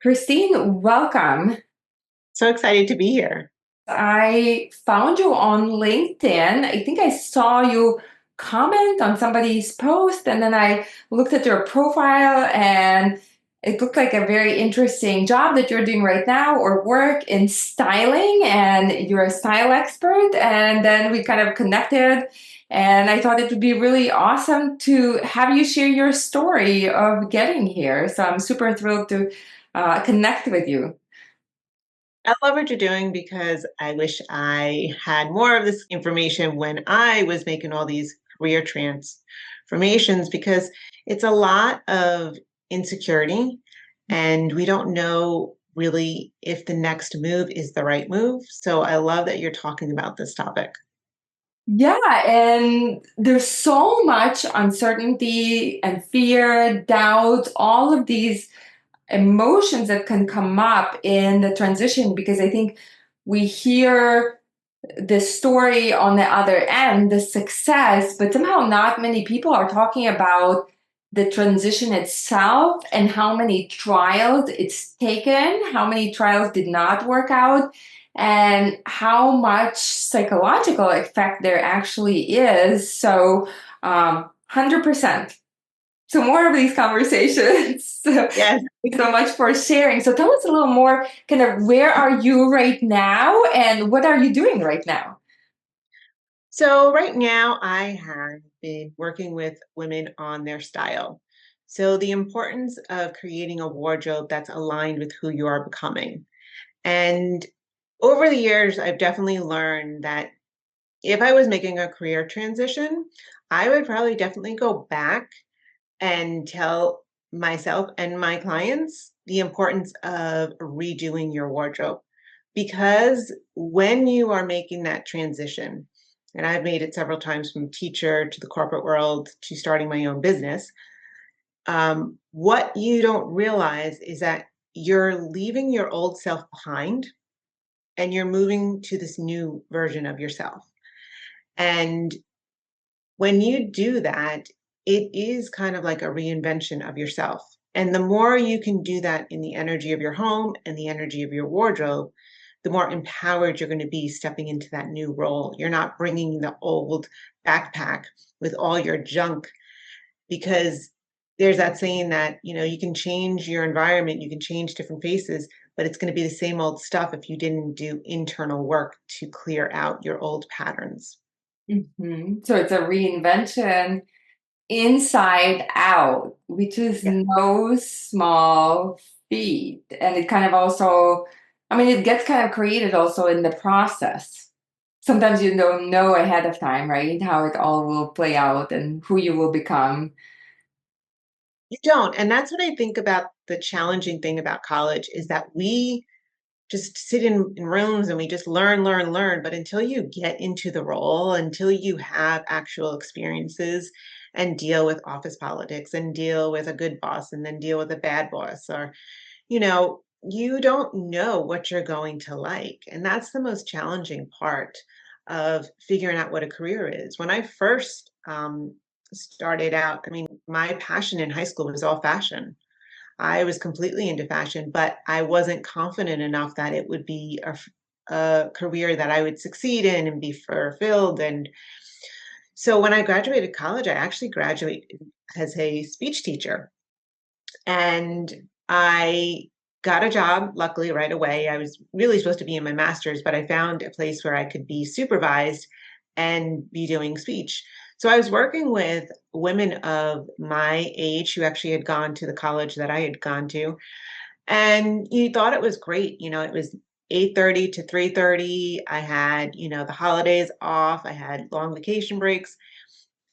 Christine, welcome. So excited to be here. I found you on LinkedIn. I think I saw you comment on somebody's post, and then I looked at your profile, and it looked like a very interesting job that you're doing right now, or work in styling, and you're a style expert. And then we kind of connected, and I thought it would be really awesome to have you share your story of getting here. So I'm super thrilled to connect with you. I love what you're doing because I wish I had more of this information when I was making all these career transformations because it's a lot of insecurity and we don't know really if the next move is the right move. So I love that you're talking about this topic. Yeah, and there's so much uncertainty and fear, doubt, all of these emotions that can come up in the transition because I think we hear the story on the other end, the success, but somehow not many people are talking about the transition itself and how many trials it's taken, how many trials did not work out, and how much psychological effect there actually is. So, 100%. So more of these conversations. So Yes. thanks so much for sharing. So tell us a little more, kind of where are you right now and what are you doing right now? So right now I have been working with women on their style. So the importance of creating a wardrobe that's aligned with who you are becoming. And over the years, I've definitely learned that if I was making a career transition, I would probably definitely go back and tell myself and my clients the importance of redoing your wardrobe. Because when you are making that transition, and I've made it several times from teacher to the corporate world to starting my own business, what you don't realize is that you're leaving your old self behind and you're moving to this new version of yourself. And when you do that, it is kind of like a reinvention of yourself. And the more you can do that in the energy of your home and the energy of your wardrobe, the more empowered you're going to be stepping into that new role. You're not bringing the old backpack with all your junk because there's that saying that, you can change your environment, you can change different faces, but it's going to be the same old stuff if you didn't do internal work to clear out your old patterns. So it's a reinvention inside out, which is Yeah. no small feat. And it kind of also, I mean, it gets kind of created also in the process. Sometimes you don't know ahead of time, right? How it all will play out and who you will become. You don't. And that's what I think about the challenging thing about college is that we just sit in rooms and we just learn, learn, learn. But until you get into the role, until you have actual experiences and deal with office politics and deal with a good boss and then deal with a bad boss, or, you don't know what you're going to like. And that's the most challenging part of figuring out what a career is. When I first started out, I mean, my passion in high school was all fashion. I was completely into fashion, but I wasn't confident enough that it would be a career that I would succeed in and be fulfilled. And so when I graduated college, I actually graduated as a speech teacher. And I got a job, luckily, right away. I was really supposed to be in my master's, but I found a place where I could be supervised and be doing speech. So I was working with women of my age who actually had gone to the college that I had gone to. And you thought it was great. It was 8:30 to 3:30. I had, the holidays off. I had long vacation breaks.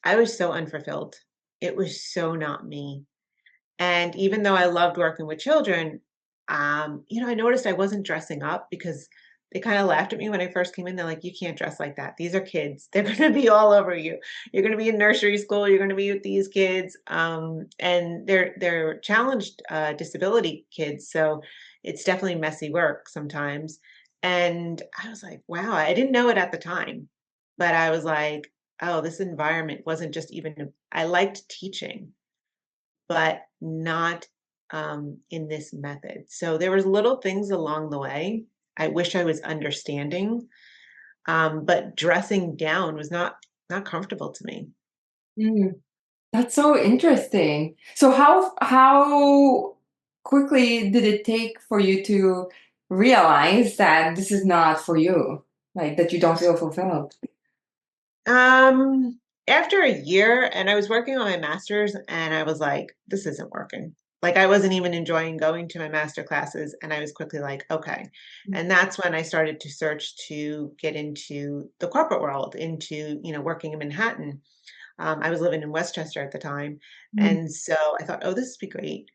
I was so unfulfilled. It was so not me. And even though I loved working with children, I noticed I wasn't dressing up because they kind of laughed at me when I first came in. They're like, "You can't dress like that. These are kids. They're going to be all over you. You're going to be in nursery school. You're going to be with these kids, and they're challenged disability kids. So it's definitely messy work sometimes." And I was like, "Wow!" I didn't know it at the time, but I was like, "Oh, this environment wasn't just even." I liked teaching but not in this method. So there was little things along the way. I wish I was understanding, but dressing down was not comfortable to me. Mm, that's so interesting. So how quickly did it take for you to realize that this is not for you, like that you don't feel fulfilled? After a year, and I was working on my master's, and I was like, this isn't working. Like I wasn't even enjoying going to my master classes, and I was quickly like, okay. And that's when I started to search to get into the corporate world, into, working in Manhattan. I was living in Westchester at the time, Mm. and so I thought, oh, this would be great.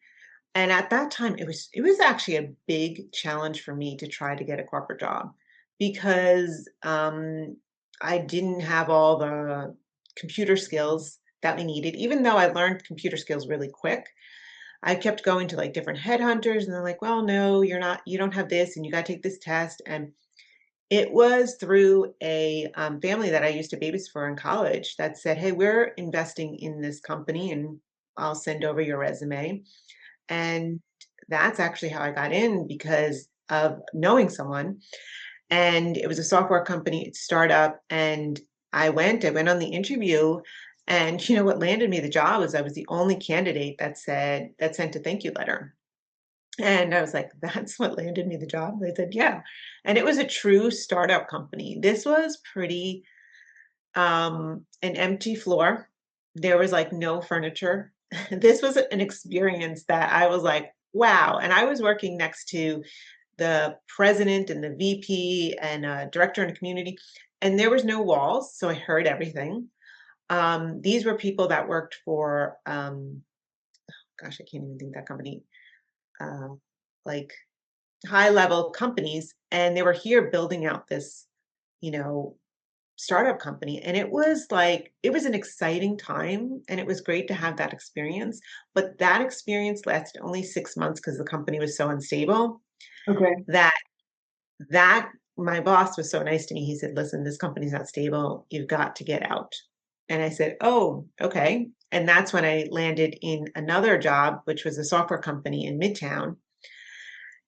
And at that time, it was actually a big challenge for me to try to get a corporate job because I didn't have all the computer skills that we needed. Even though I learned computer skills really quick, I kept going to like different headhunters, and they're like, "Well, no, you're not. You don't have this, and you got to take this test." And it was through a family that I used to babysit for in college that said, "Hey, we're investing in this company, and I'll send over your resume." And that's actually how I got in because of knowing someone. And it was a software company startup. And I went on the interview. And what landed me the job was I was the only candidate that sent a thank you letter. And I was like, that's what landed me the job. They said, yeah. And it was a true startup company. This was pretty an empty floor. There was like no furniture. This was an experience that I was like, wow. And I was working next to the president and the VP and director in the community, and there was no walls, so I heard everything. These were people that worked for, gosh, I can't even think that company, uh, like high level companies, and they were here building out this, you know, startup company. And it was an exciting time and it was great to have that experience. But that experience lasted only 6 months because the company was so unstable Okay. that that my boss was so nice to me. He said, listen, this company's not stable. You've got to get out. And I said, oh, okay. And that's when I landed in another job, which was a software company in Midtown.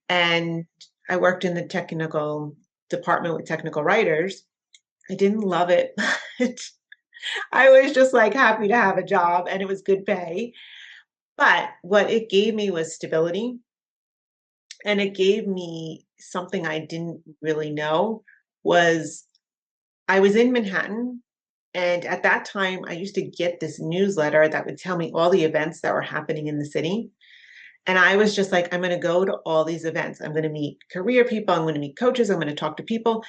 And I worked in the technical department with technical writers. I didn't love it, but I was just like happy to have a job and it was good pay. But what it gave me was stability and it gave me something I didn't really know was I was in Manhattan and at that time I used to get this newsletter that would tell me all the events that were happening in the city. And I was just like, I'm going to go to all these events. I'm going to meet career people. I'm going to meet coaches. I'm going to talk to people.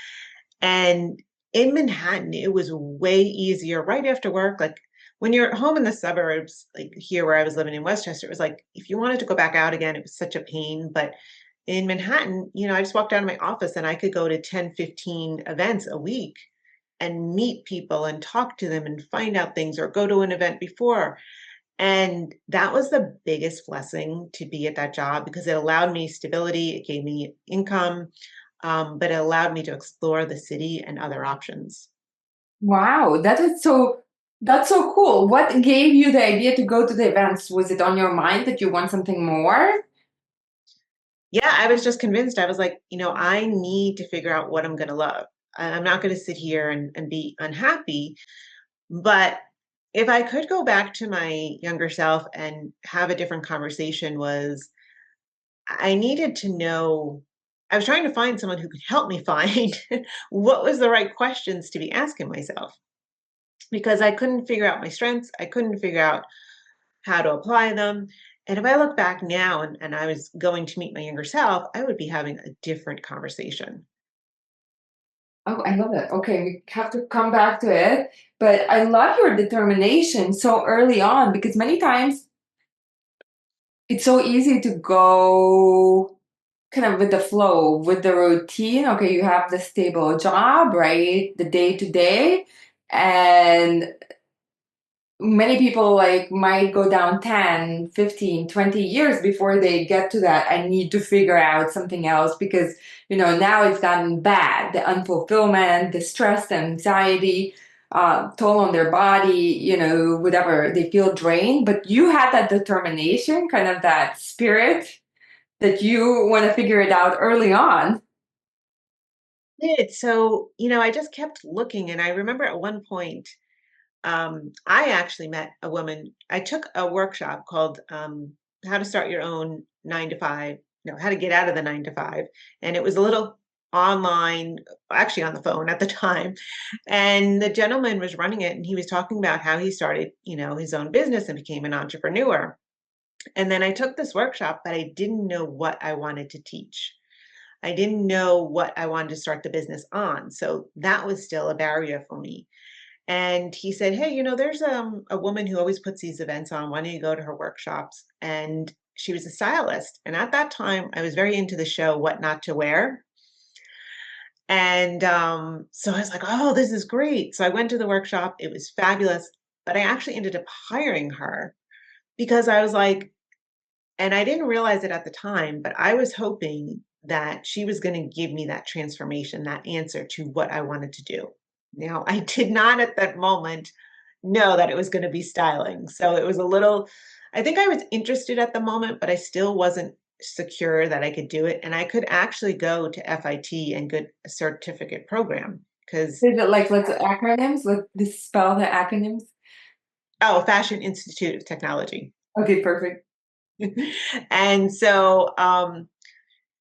And in Manhattan, it was way easier right after work. Like when you're at home in the suburbs, like here where I was living in Westchester, it was like if you wanted to go back out again, it was such a pain. But in Manhattan, I just walked out of my office and I could go to 10, 15 events a week and meet people and talk to them and find out things or go to an event before. And that was the biggest blessing to be at that job because it allowed me stability, it gave me income, but it allowed me to explore the city and other options. Wow, that's so cool. What gave you the idea to go to the events? Was it on your mind that you want something more? Yeah, I was just convinced. I was like, I need to figure out what I'm going to love. I'm not going to sit here and be unhappy. But if I could go back to my younger self and have a different conversation, was I needed to know. I was trying to find someone who could help me find what was the right questions to be asking myself because I couldn't figure out my strengths. I couldn't figure out how to apply them. And if I look back now and I was going to meet my younger self, I would be having a different conversation. Oh, I love it. Okay, we have to come back to it. But I love your determination so early on because many times it's so easy to go kind of with the flow, with the routine. Okay, you have the stable job, right? The day to day. And many people like might go down 10, 15, 20 years before they get to that. I need to figure out something else because, now it's gotten bad. The unfulfillment, the stress, the anxiety. toll on their body, whatever, they feel drained. But you had that determination, kind of that spirit that you want to figure it out early on. Did. So, I just kept looking. And I remember at one point, I actually met a woman. I took a workshop called How to Start Your Own 9 to 5, no, How to Get Out of the 9 to 5. And it was a little online, actually on the phone at the time. And the gentleman was running it and he was talking about how he started, his own business and became an entrepreneur. And then I took this workshop, but I didn't know what I wanted to teach. I didn't know what I wanted to start the business on. So that was still a barrier for me. And he said, "Hey, there's a woman who always puts these events on. Why don't you go to her workshops?" And she was a stylist. And at that time, I was very into the show, What Not to Wear. And so I was like, "Oh, this is great." So I went to the workshop. It was fabulous. But I actually ended up hiring her because I was like, and I didn't realize it at the time, but I was hoping that she was going to give me that transformation, that answer to what I wanted to do. Now, I did not at that moment know that it was going to be styling. So it was a little, I think I was interested at the moment, but I still wasn't secure that I could do it. And I could actually go to FIT and get a certificate program because, Is it like, let's acronyms? Let's spell the acronyms. oh, Fashion Institute of Technology. Okay, perfect. And so,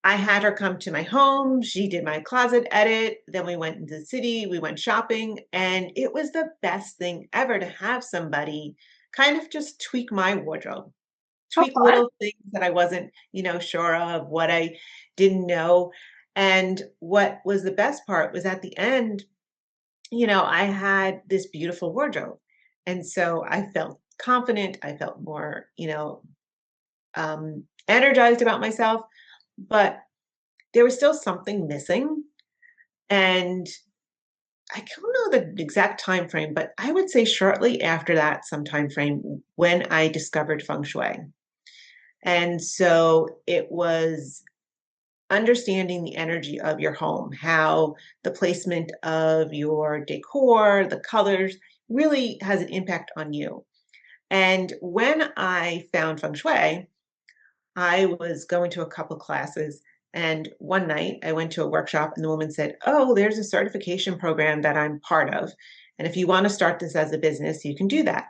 I had her come to my home. She did my closet edit. Then we went into the city. We went shopping. And it was the best thing ever to have somebody kind of just tweak my wardrobe, How tweak fun. little things that I wasn't, sure of, what I didn't know. And what was the best part was at the end, I had this beautiful wardrobe. And so I felt confident. I felt more, energized about myself. But there was still something missing, and I don't know the exact time frame, but I would say shortly after that, some time frame when I discovered feng shui. And so it was understanding the energy of your home, how the placement of your decor, the colors really has an impact on you. And when I found feng shui, I was going to a couple classes, and one night I went to a workshop, and the woman said, "Oh, there's a certification program that I'm part of. And if you want to start this as a business, you can do that."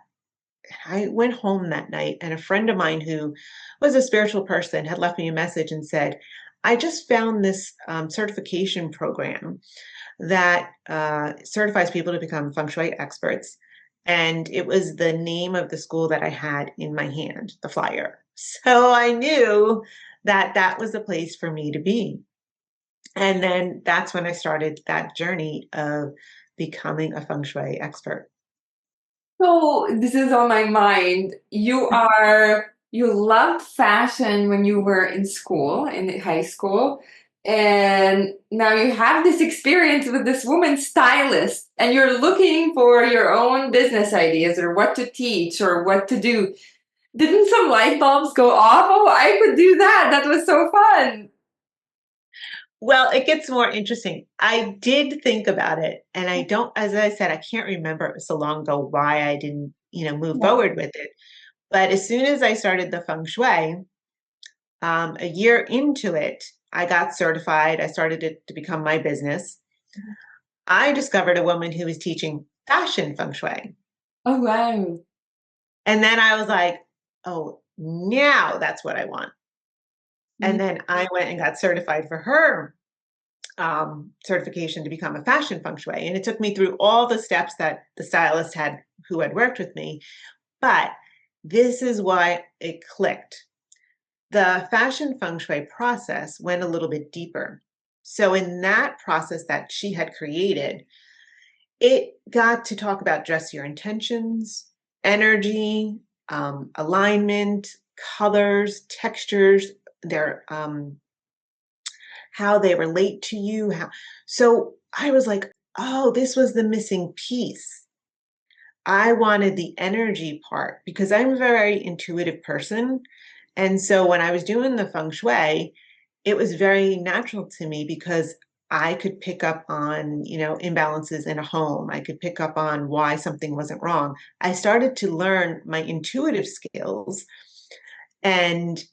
I went home that night, and a friend of mine who was a spiritual person had left me a message and said, "I just found this certification program that certifies people to become feng shui experts." And it was the name of the school that I had in my hand, the flyer. So I knew that that was the place for me to be. And then that's when I started that journey of becoming a feng shui expert. So this is on my mind. You loved fashion when you were in school, in high school, and now you have this experience with this woman stylist, and you're looking for your own business ideas or what to teach or what to do. Didn't some light bulbs go off? Oh, I could do that. That was so fun. Well, it gets more interesting. I did think about it, and I don't, as I said, I can't remember, it was so long ago, why I didn't, move Yeah. forward with it. But as soon as I started the feng shui, a year into it, I got certified. I started it to become my business. I discovered a woman who was teaching fashion feng shui. Oh, wow. And then I was like, oh, now that's what I want. And then I went and got certified for her certification to become a fashion feng shui. And it took me through all the steps that the stylist had who had worked with me. But this is why it clicked. The fashion feng shui process went a little bit deeper. So, in that process that she had created, it got to talk about dress your intentions, energy, alignment, colors, textures, their how they relate to you. So I was like, oh, this was the missing piece. I wanted the energy part because I'm a very intuitive person. And so when I was doing the feng shui, it was very natural to me because I could pick up on, imbalances in a home. I could pick up on why something wasn't wrong. I started to learn my intuitive skills. And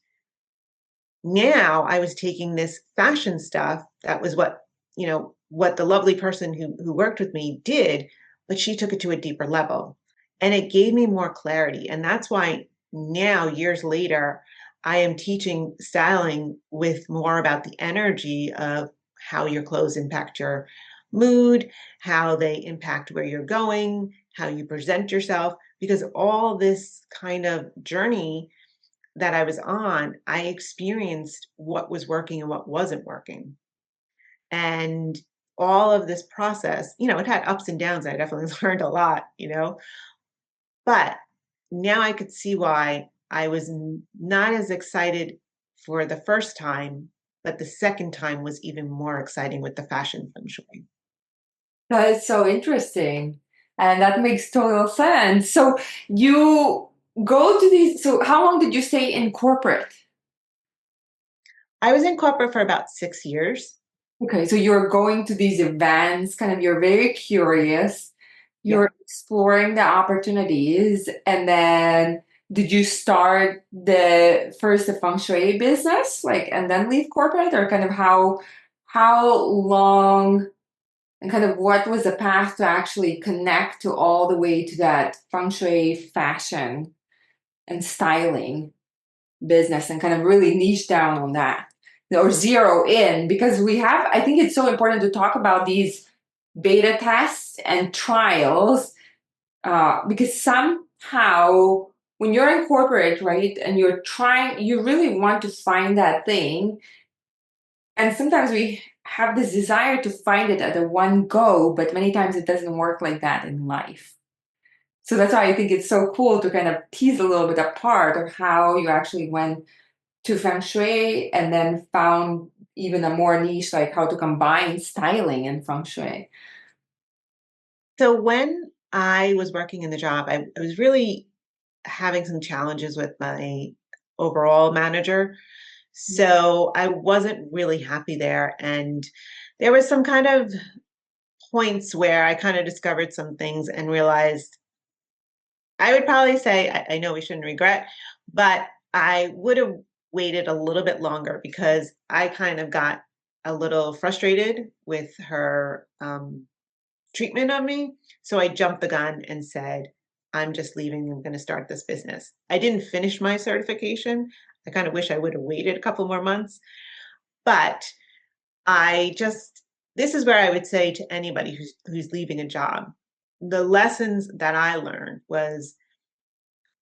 now I was taking this fashion stuff. That was what the lovely person who worked with me did, but she took it to a deeper level. And it gave me more clarity. And that's why now, years later, I am teaching styling with more about the energy of how your clothes impact your mood, how they impact where you're going, how you present yourself, because all this kind of journey that I was on, I experienced what was working and what wasn't working. And all of this process, it had ups and downs. I definitely learned a lot. But now I could see why I was not as excited for the first time, but the second time was even more exciting with the fashion feng shui. That is so interesting. And that makes total sense. So you go to these, so how long did you stay in corporate? I was in corporate for about 6 years. Okay, so you're going to these events, kind of, you're very curious, Yeah. you're exploring the opportunities, and then did you start the feng shui business, like, and then leave corporate, or kind of how long and kind of what was the path to actually connect to all the way to that feng shui fashion and styling business and kind of really niche down on that or zero in, because I think it's so important to talk about these beta tests and trials, because somehow when you're in corporate, right, and you really want to find that thing, and sometimes we have this desire to find it at a one go, but many times it doesn't work like that in life. So that's why I think it's so cool to kind of tease a little bit apart of how you actually went to feng shui and then found even a more niche, like how to combine styling and feng shui. So when I was working in the job, I was really having some challenges with my overall manager. So I wasn't really happy there. And there was some kind of points where I kind of discovered some things and realized I would probably say, I know we shouldn't regret, but I would have waited a little bit longer because I kind of got a little frustrated with her treatment of me. So I jumped the gun and said, I'm just leaving. I'm going to start this business. I didn't finish my certification. I kind of wish I would have waited a couple more months, but this is where I would say to anybody who's leaving a job, the lessons that I learned was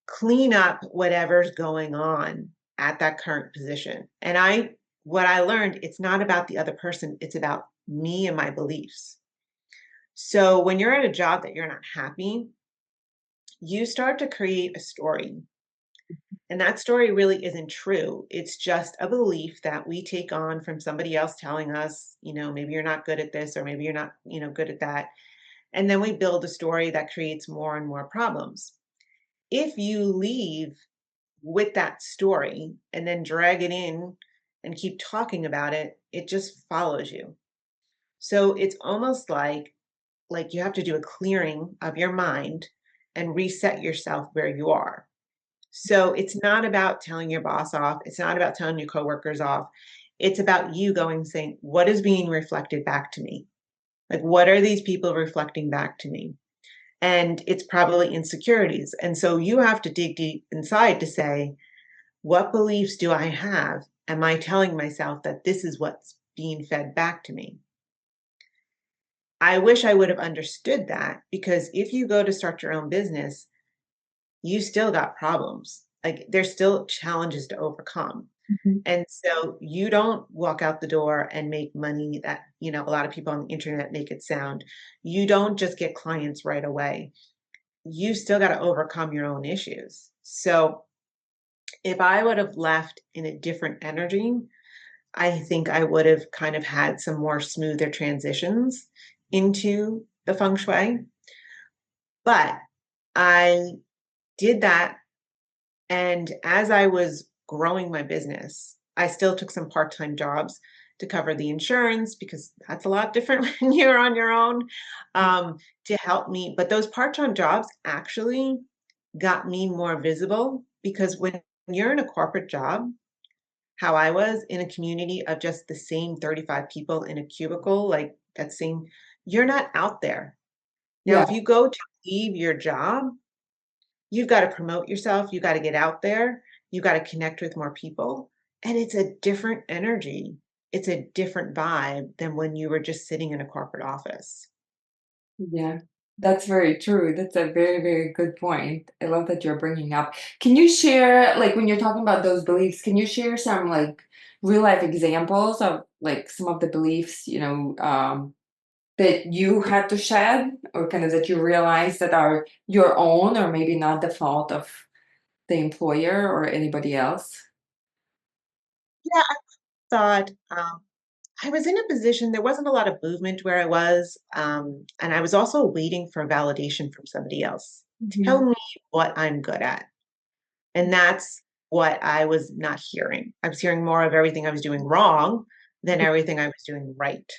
clean up whatever's going on at that current position. And what I learned, it's not about the other person, it's about me and my beliefs. So when you're at a job that you're not happy, you start to create a story. And that story really isn't true. It's just a belief that we take on from somebody else telling us, maybe you're not good at this, or maybe you're not, good at that. And then we build a story that creates more and more problems. If you leave with that story and then drag it in and keep talking about it, it just follows you. So it's almost like you have to do a clearing of your mind and reset yourself where you are. So it's not about telling your boss off. It's not about telling your coworkers off. It's about you going saying, what is being reflected back to me? Like, what are these people reflecting back to me? And it's probably insecurities. And so you have to dig deep inside to say, what beliefs do I have? Am I telling myself that this is what's being fed back to me? I wish I would have understood that, because if you go to start your own business, you still got problems. Like, there's still challenges to overcome. Mhm. And so you don't walk out the door and make money that, a lot of people on the internet make it sound. You don't just get clients right away. You still got to overcome your own issues. So if I would have left in a different energy, I think I would have kind of had some more smoother transitions into the feng shui. But I did that. And as I was growing my business, I still took some part time jobs to cover the insurance because that's a lot different when you're on your own, to help me. But those part-time jobs actually got me more visible because when you're in a corporate job, how I was in a community of just the same 35 people in a cubicle, like that same, you're not out there. Now, Yeah. if you go to leave your job, you've got to promote yourself, you got to get out there, you got to connect with more people, and it's a different energy. It's a different vibe than when you were just sitting in a corporate office. Yeah, that's very true. That's a very, very good point. I love that you're bringing up. Can you share, like, when you're talking about those beliefs, can you share some, like, real life examples of, like, some of the beliefs, that you had to shed or kind of that you realize that are your own or maybe not the fault of the employer or anybody else? Yeah, I thought I was in a position, there wasn't a lot of movement where I was, and I was also waiting for validation from somebody else. Tell Mhm. me what I'm good at. And that's what I was not hearing. I was hearing more of everything I was doing wrong than everything I was doing right.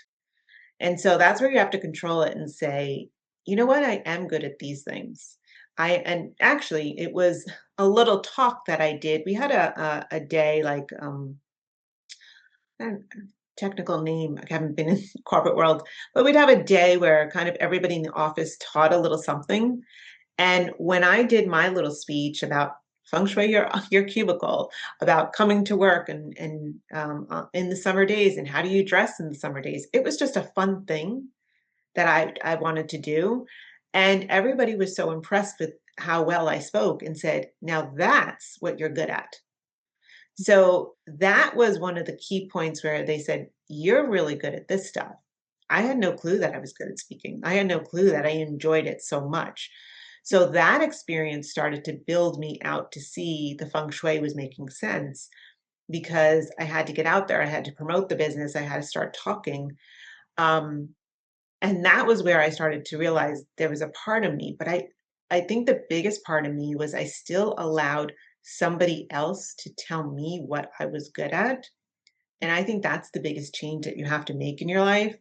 And so that's where you have to control it and say, you know what, I am good at these things. And actually it was a little talk that I did. We had a day like I don't- technical name. I haven't been in the corporate world, but we'd have a day where kind of everybody in the office taught a little something. And when I did my little speech about feng shui your cubicle, about coming to work and in the summer days and how do you dress in the summer days, it was just a fun thing that I wanted to do, and everybody was so impressed with how well I spoke and said, "Now that's what you're good at." So that was one of the key points where they said, "You're really good at this stuff." I had no clue that I was good at speaking. I had no clue that I enjoyed it so much. So that experience started to build me out to see the feng shui was making sense because I had to get out there. I had to promote the business. I had to start talking. Um, and that was where I started to realize there was a part of me, but I think the biggest part of me was I still allowed somebody else to tell me what I was good at. And I think that's the biggest change that you have to make in your life.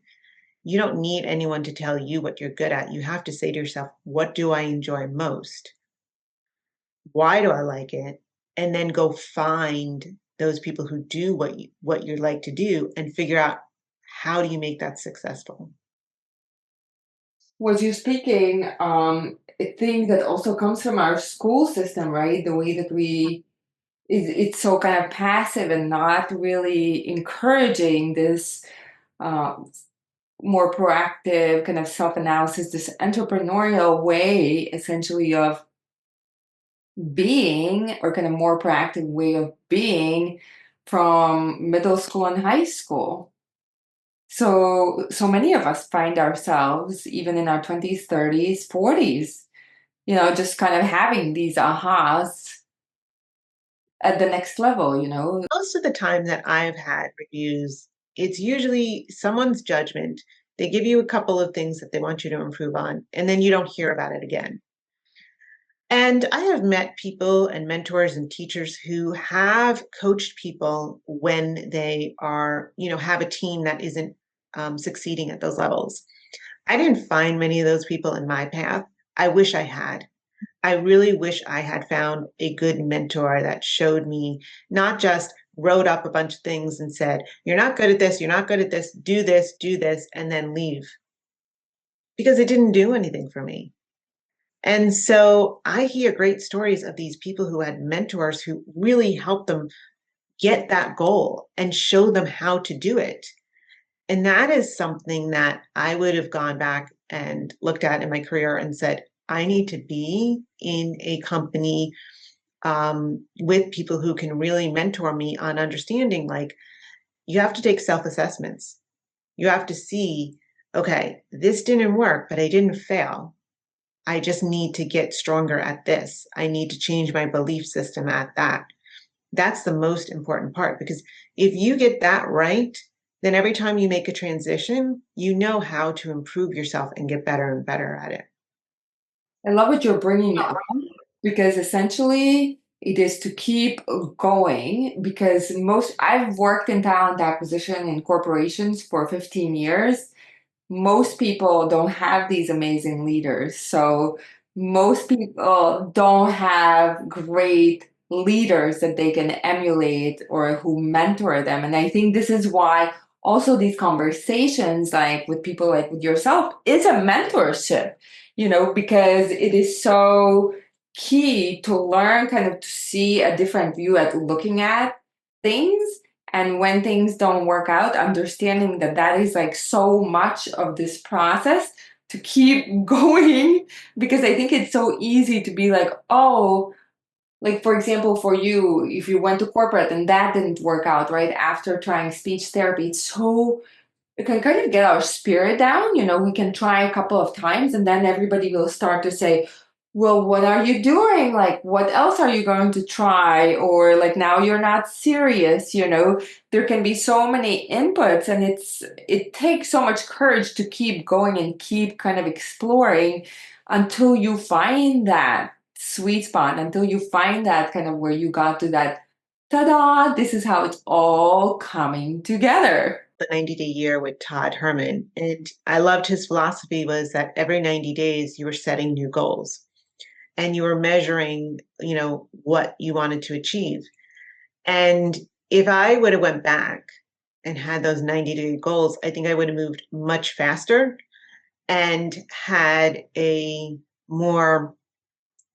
You don't need anyone to tell you what you're good at. You have to say to yourself, what do I enjoy most? Why do I like it? And then go find those people who do what you like to do and figure out how do you make that successful. Was you speaking, a thing that also comes from our school system, right? The way that it's so kind of passive and not really encouraging this uh, more proactive kind of self-analysis, this entrepreneurial way essentially of being, or kind of more proactive way of being from middle school and high school. So many of us find ourselves even in our 20s, 30s, 40s, just kind of having these ahas at the next level, Most of the time that I've had reviews, it's usually someone's judgment. They give you a couple of things that they want you to improve on, and then you don't hear about it again. And I have met people and mentors and teachers who have coached people when they are, have a team that isn't succeeding at those levels. I didn't find many of those people in my path. I wish I had. I really wish I had found a good mentor that showed me, not just wrote up a bunch of things and said, you're not good at this, you're not good at this, do this, and then leave. Because it didn't do anything for me. And so I hear great stories of these people who had mentors who really helped them get that goal and show them how to do it. And that is something that I would have gone back and looked at in my career and said, I need to be in a company with people who can really mentor me on understanding like you have to take self assessments. You have to see, okay, this didn't work, but I didn't fail. I just need to get stronger at this. I need to change my belief system at that. That's the most important part because if you get that right, then every time you make a transition, you know how to improve yourself and get better and better at it. I love what you're bringing up because essentially it is to keep going because I've worked in talent acquisition in corporations for 15 years. Most people don't have these amazing leaders. So most people don't have great leaders that they can emulate or who mentor them. And I think this is why also these conversations, like with people like with yourself, is a mentorship, because it is so key to learn kind of to see a different view at looking at things, and when things don't work out, understanding that that is like so much of this process to keep going. Because I think it's so easy to be like, oh, like for example, for you, if you went to corporate and that didn't work out right after trying speech therapy, it can kind of get our spirit down. We can try a couple of times and then everybody will start to say, well, what are you doing? Like, what else are you going to try? Or like, now you're not serious. There can be so many inputs, and it takes so much courage to keep going and keep kind of exploring until you find that sweet spot, until you find that kind of where you got to that, ta-da, this is how it's all coming together. The 90-day year with Todd Herman. And I loved his philosophy was that every 90 days you were setting new goals and you were measuring, what you wanted to achieve. And if I would have went back and had those 90-day goals, I think I would have moved much faster and had a more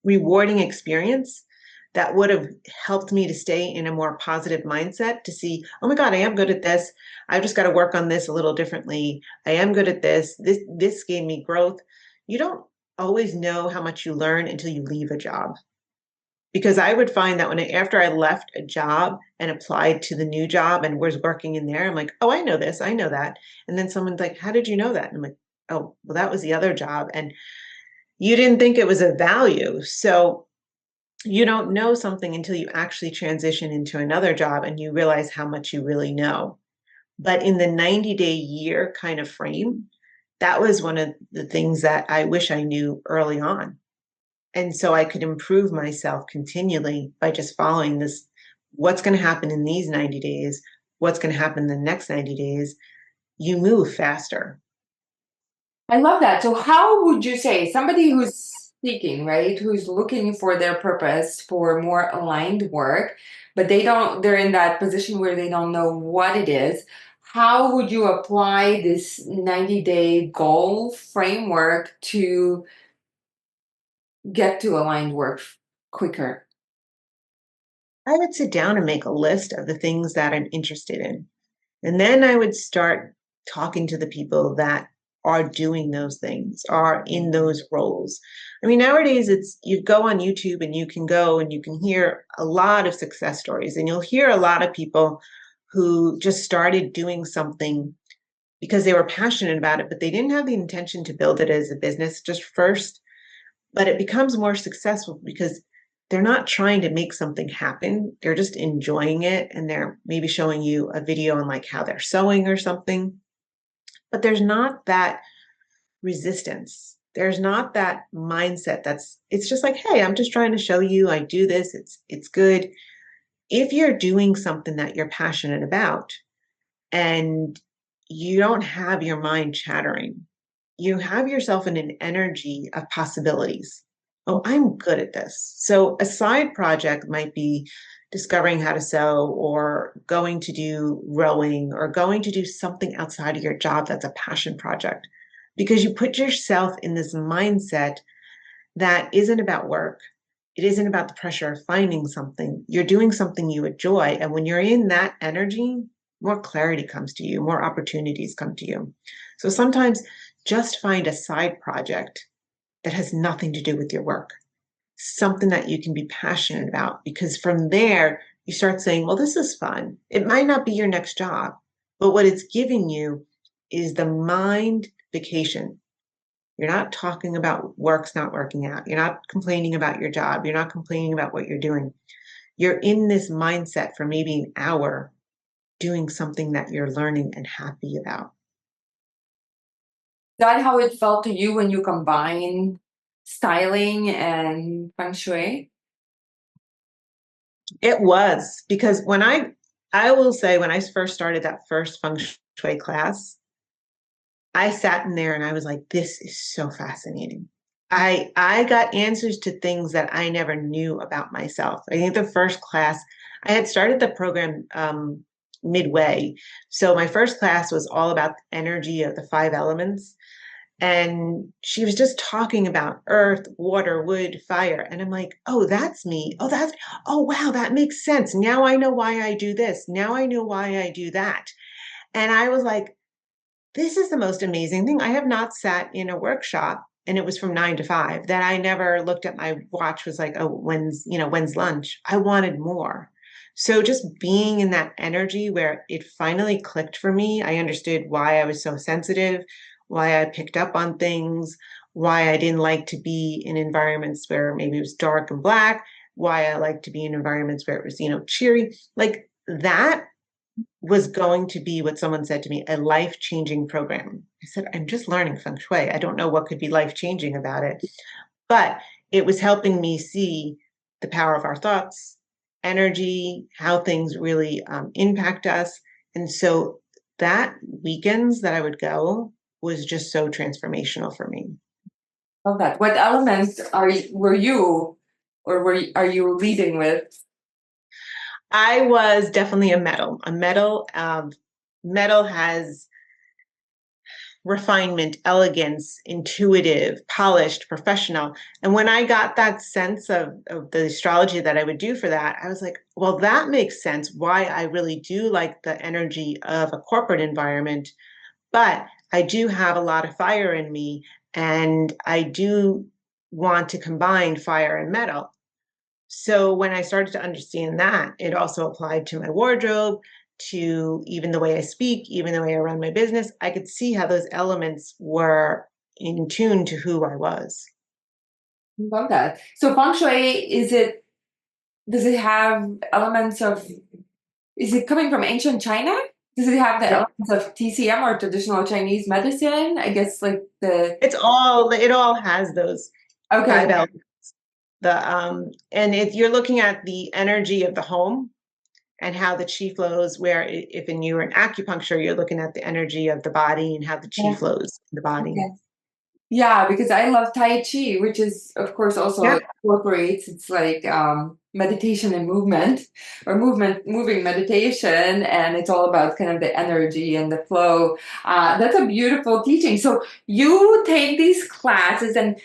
rewarding experience that would have helped me to stay in a more positive mindset to see, oh my God, I am good at this. I've just got to work on this a little differently. I am good at this. This gave me growth. You don't always know how much you learn until you leave a job. Because I would find that after I left a job and applied to the new job and was working in there, I'm like, oh, I know this, I know that. And then someone's like, how did you know that? And I'm like, oh, well, that was the other job. And you didn't think it was of value. So you don't know something until you actually transition into another job and you realize how much you really know. But in the 90-day year kind of frame, that was one of the things that I wish I knew early on. And so I could improve myself continually by just following this, what's going to happen in these 90 days, what's going to happen in the next 90 days. You move faster. I love that. So, how would you say somebody who's seeking, right, who's looking for their purpose for more aligned work, but they're in that position where they don't know what it is. How would you apply this 90-day goal framework to get to aligned work quicker? I would sit down and make a list of the things that I'm interested in. And then I would start talking to the people that are doing those things, are in those roles. I mean, nowadays it's you go on YouTube and you can go and you can hear a lot of success stories, and you'll hear a lot of people who just started doing something because they were passionate about it, but they didn't have the intention to build it as a business just first. But it becomes more successful because they're not trying to make something happen. They're just enjoying it. And they're maybe showing you a video on like how they're sewing or something. But there's not that resistance. There's not that mindset it's just like, hey, I'm just trying to show you I do this. It's good. If you're doing something that you're passionate about and you don't have your mind chattering, you have yourself in an energy of possibilities. Oh, I'm good at this. So a side project might be discovering how to sew or going to do rowing or going to do something outside of your job that's a passion project because you put yourself in this mindset that isn't about work. It isn't about the pressure of finding something. You're doing something you enjoy. And when you're in that energy, more clarity comes to you, more opportunities come to you. So sometimes just find a side project that has nothing to do with your work, something that you can be passionate about, because from there, you start saying, well, this is fun. It might not be your next job, but what it's giving you is the mind vacation. You're not talking about work's not working out. You're not complaining about your job. You're not complaining about what you're doing. You're in this mindset for maybe an hour doing something that you're learning and happy about. Is that how it felt to you when you combine styling and feng shui? It was because I will say when I first started that first feng shui class, I sat in there and I was like, this is so fascinating. I got answers to things that I never knew about myself. I think the first class, I had started the program midway. So my first class was all about the energy of the five elements. And she was just talking about earth, water, wood, fire. And I'm like, oh, that's me. Oh, wow, that makes sense. Now I know why I do this. Now I know why I do that. And I was like, this is the most amazing thing. I have not sat in a workshop and it was from 9 to 5 that I never looked at my watch, was like, oh, when's lunch? I wanted more. So just being in that energy where it finally clicked for me, I understood why I was so sensitive, why I picked up on things, why I didn't like to be in environments where maybe it was dark and black, why I like to be in environments where it was, cheery. Like that was going to be what someone said to me, a life-changing program. I said, I'm just learning feng shui. I don't know what could be life-changing about it. But it was helping me see the power of our thoughts, energy, how things really impact us. And so that weekends that I would go was just so transformational for me. Love that. What elements were you, or are you leading with? I was definitely a metal. Metal has refinement, elegance, intuitive, polished, professional. And when I got that sense of the astrology that I would do for that, I was like, well, that makes sense why I really do like the energy of a corporate environment. But I do have a lot of fire in me, and I do want to combine fire and metal. So when I started to understand that, it also applied to my wardrobe, to even the way I speak, even the way I run my business. I could see how those elements were in tune to who I was. Love that. So feng shui, does it have elements of, is it coming from ancient China? Does it have the Yep. elements of TCM or traditional Chinese medicine? I guess like It all has those okay. five elements. And if you're looking at the energy of the home and how the chi flows, where if in you were in acupuncture, you're looking at the energy of the body and how the chi Yeah. flows in the body. Okay. Yeah, because I love Tai Chi, which is, of course, also Yeah. incorporates, it's like meditation and movement, or moving meditation, and it's all about kind of the energy and the flow. That's a beautiful teaching. So you take these classes, and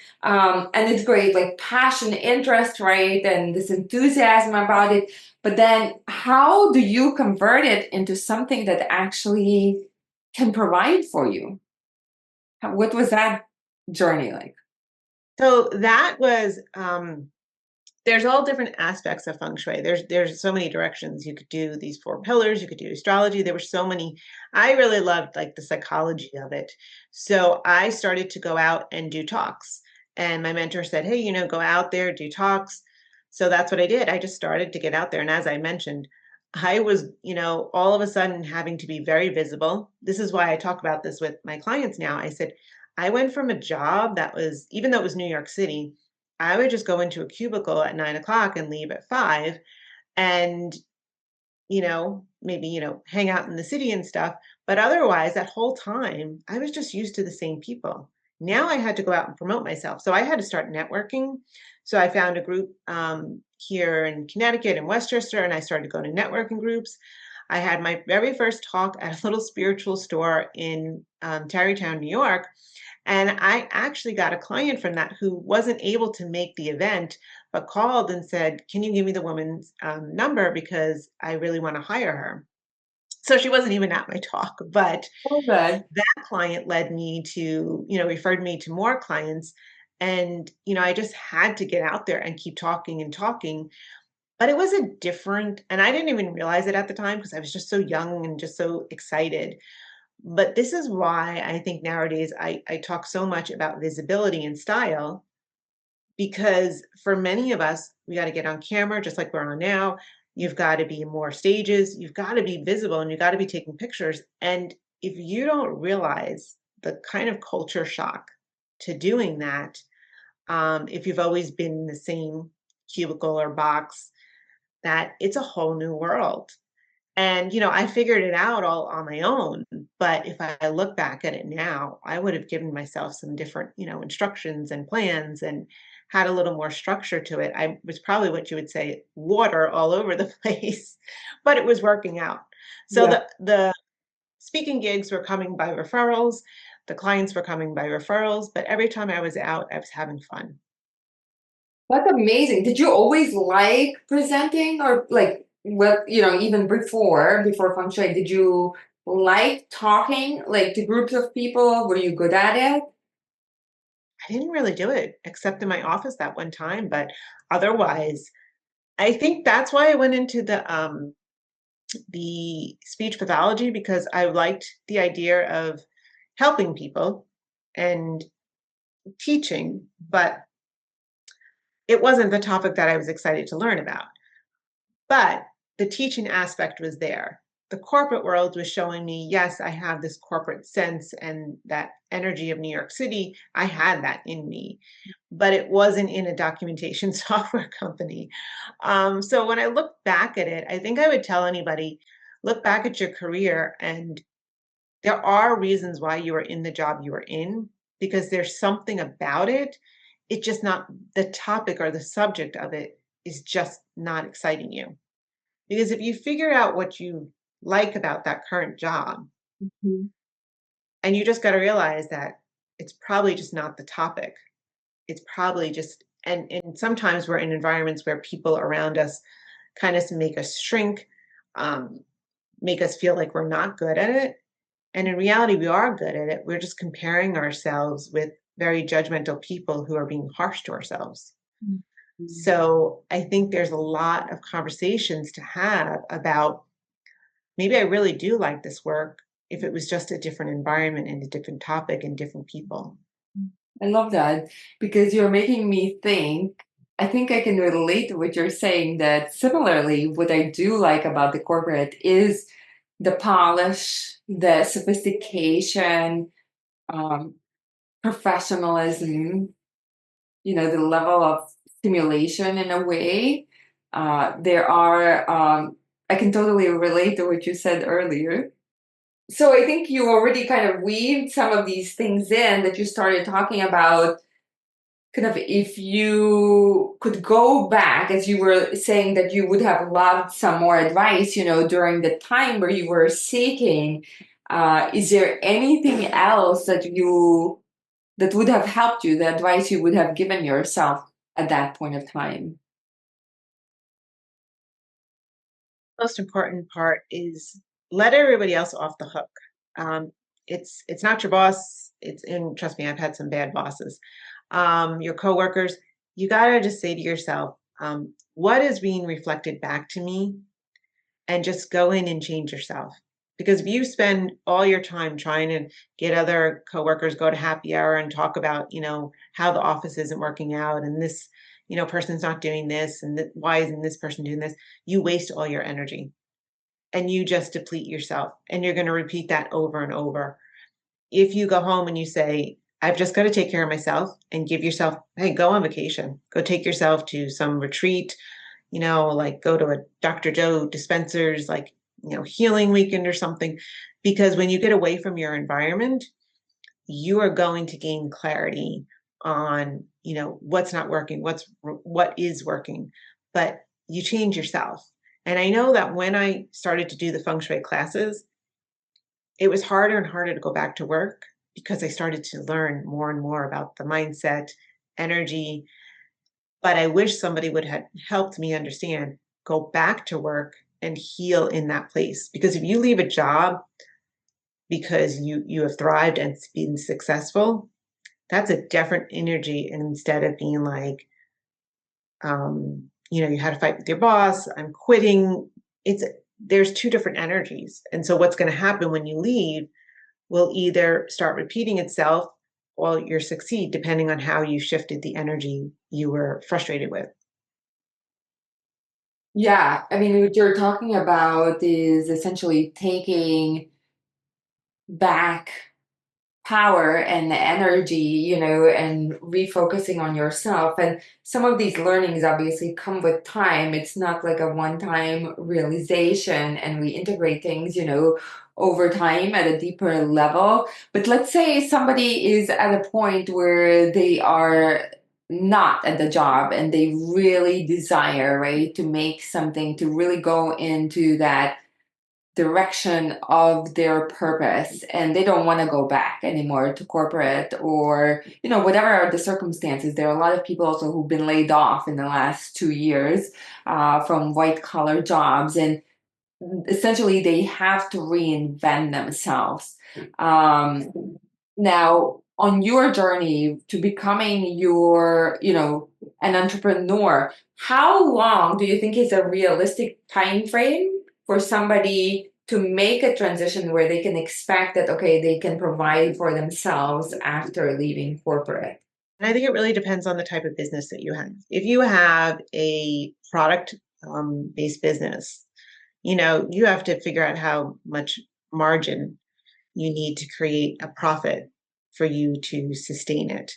it's great, like passion, interest, right, and this enthusiasm about it. But then, how do you convert it into something that actually can provide for you? What was that journey like? So that was there's all different aspects of feng shui. There's so many directions you could do these four pillars. You could do astrology. There were so many. I really loved like the psychology of it. So I started to go out and do talks. And my mentor said, "Hey, go out there, do talks." So that's what I did. I just started to get out there. And as I mentioned, I was, all of a sudden having to be very visible. This is why I talk about this with my clients now. I said, I went from a job that was, even though it was New York City, I would just go into a cubicle at 9 o'clock and leave at 5 and, maybe, hang out in the city and stuff. But otherwise, that whole time, I was just used to the same people. Now I had to go out and promote myself. So I had to start networking. So I found a group here in Connecticut and Westchester, and I started going to networking groups. I had my very first talk at a little spiritual store in Tarrytown, New York. And I actually got a client from that who wasn't able to make the event, but called and said, can you give me the woman's number? Because I really want to hire her. So she wasn't even at my talk, but Oh, good. that client led me to, referred me to more clients. And, I just had to get out there and keep talking and talking. But it was a different, and I didn't even realize it at the time because I was just so young and just so excited. But this is why I think nowadays I talk so much about visibility and style, because for many of us, we got to get on camera just like we're on now. You've got to be in more stages, you've got to be visible, and you've got to be taking pictures. And if you don't realize the kind of culture shock to doing that, if you've always been in the same cubicle or box, that it's a whole new world. And, I figured it out all on my own. But if I look back at it now, I would have given myself some different, instructions and plans and had a little more structure to it. I was probably what you would say water all over the place, but it was working out. So Yeah. the speaking gigs were coming by referrals, the clients were coming by referrals, but every time I was out, I was having fun. That's amazing. Did you always like presenting or like what, even before feng shui, did you like talking like to groups of people? Were you good at it? I didn't really do it except in my office that one time, but otherwise, I think that's why I went into the speech pathology because I liked the idea of helping people and teaching, but it wasn't the topic that I was excited to learn about. But the teaching aspect was there. The corporate world was showing me, yes, I have this corporate sense and that energy of New York City. I had that in me, but it wasn't in a documentation software company. So when I look back at it, I think I would tell anybody look back at your career, and there are reasons why you are in the job you are in because there's something about it. It's just not the topic or the subject of it is just not exciting you. Because if you figure out what you like about that current job, Mhm. and you just got to realize that it's probably just not the topic. It's probably just, and sometimes we're in environments where people around us kind of make us shrink, um, make us feel like we're not good at it. And in reality, we are good at it. We're just comparing ourselves with very judgmental people who are being harsh to ourselves. Mhm. So I think there's a lot of conversations to have about maybe I really do like this work if it was just a different environment and a different topic and different people. I love that because you're making me think. I think I can relate to what you're saying that similarly, what I do like about the corporate is the polish, the sophistication, um, professionalism, the level of stimulation in a way. There are, I can totally relate to what you said earlier. So I think you already kind of weaved some of these things in that you started talking about. Kind of, if you could go back, as you were saying, that you would have loved some more advice, during the time where you were seeking. Is there anything else that would have helped you, the advice you would have given yourself at that point of time? Most important part is let everybody else off the hook. Um, it's not your boss. It's in trust me, I've had some bad bosses. Your coworkers, you gotta just say to yourself, what is being reflected back to me and just go in and change yourself. Because if you spend all your time trying to get other coworkers go to happy hour and talk about, how the office isn't working out and this, person's not doing this and why isn't this person doing this, you waste all your energy and you just deplete yourself. And you're going to repeat that over and over. If you go home and you say, I've just got to take care of myself and give yourself, hey, go on vacation, go take yourself to some retreat, like go to a Dr. Joe dispenser's like, healing weekend or something. Because when you get away from your environment, you are going to gain clarity on, what's not working, what is working, but you change yourself. And I know that when I started to do the feng shui classes, it was harder and harder to go back to work because I started to learn more and more about the mindset, energy, but I wish somebody would have helped me understand, go back to work and heal in that place. Because if you leave a job because you have thrived and been successful, that's a different energy. And instead of being like, you had to fight with your boss, I'm quitting. It's there's two different energies. And so what's going to happen when you leave will either start repeating itself or you'll succeed depending on how you shifted the energy you were frustrated with. Yeah, I mean, what you're talking about is essentially taking back power and energy, and refocusing on yourself. And some of these learnings obviously come with time. It's not like a one-time realization, and we integrate things, over time at a deeper level. But let's say somebody is at a point where they are not at the job and they really desire, right, to make something, to really go into that direction of their purpose, and they don't want to go back anymore to corporate, or whatever are the circumstances. There are a lot of people also who've been laid off in the last 2 years from white collar jobs, and essentially they have to reinvent themselves. Now, on your journey to becoming an entrepreneur, how long do you think is a realistic time frame for somebody to make a transition where they can expect that, okay, they can provide for themselves after leaving corporate? And I think it really depends on the type of business that you have. If you have a product based business, you have to figure out how much margin you need to create a profit for you to sustain it,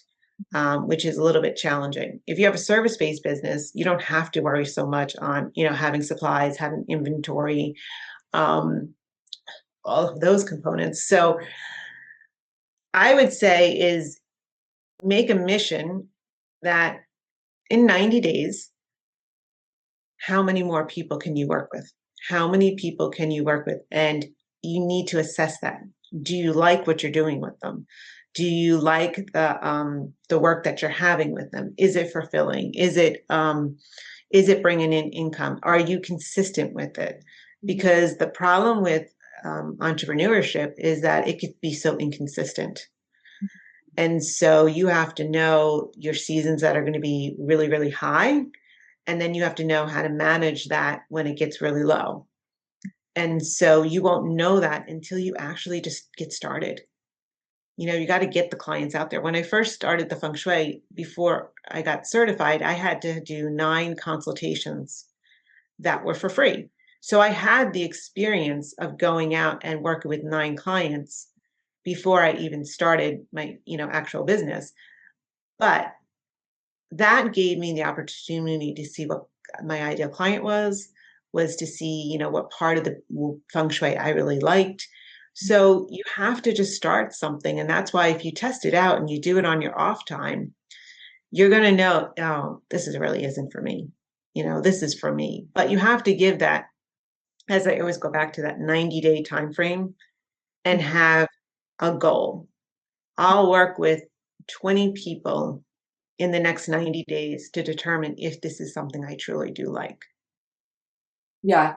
which is a little bit challenging. If you have a service-based business, you don't have to worry so much on, having supplies, having inventory, all of those components. So I would say is make a mission that in 90 days, how many more people can you work with? How many people can you work with? And you need to assess that. Do you like what you're doing with them? Do you like the work that you're having with them? Is it fulfilling? Is it bringing in income? Are you consistent with it? Because the problem with entrepreneurship is that it could be so inconsistent. And so you have to know your seasons that are going to be really, really high. And then you have to know how to manage that when it gets really low. And so you won't know that until you actually just get started. You got to get the clients out there. When I first started the feng shui, before I got certified, I had to do 9 consultations that were for free. So I had the experience of going out and working with 9 clients before I even started my, actual business. But that gave me the opportunity to see what my ideal client was to see, what part of the feng shui I really liked. So you have to just start something. And that's why if you test it out and you do it on your off time, you're going to know, oh, really isn't for me. This is for me. But you have to give that, as I always go back to that 90-day time frame, and have a goal. I'll work with 20 people in the next 90 days to determine if this is something I truly do like. Yeah.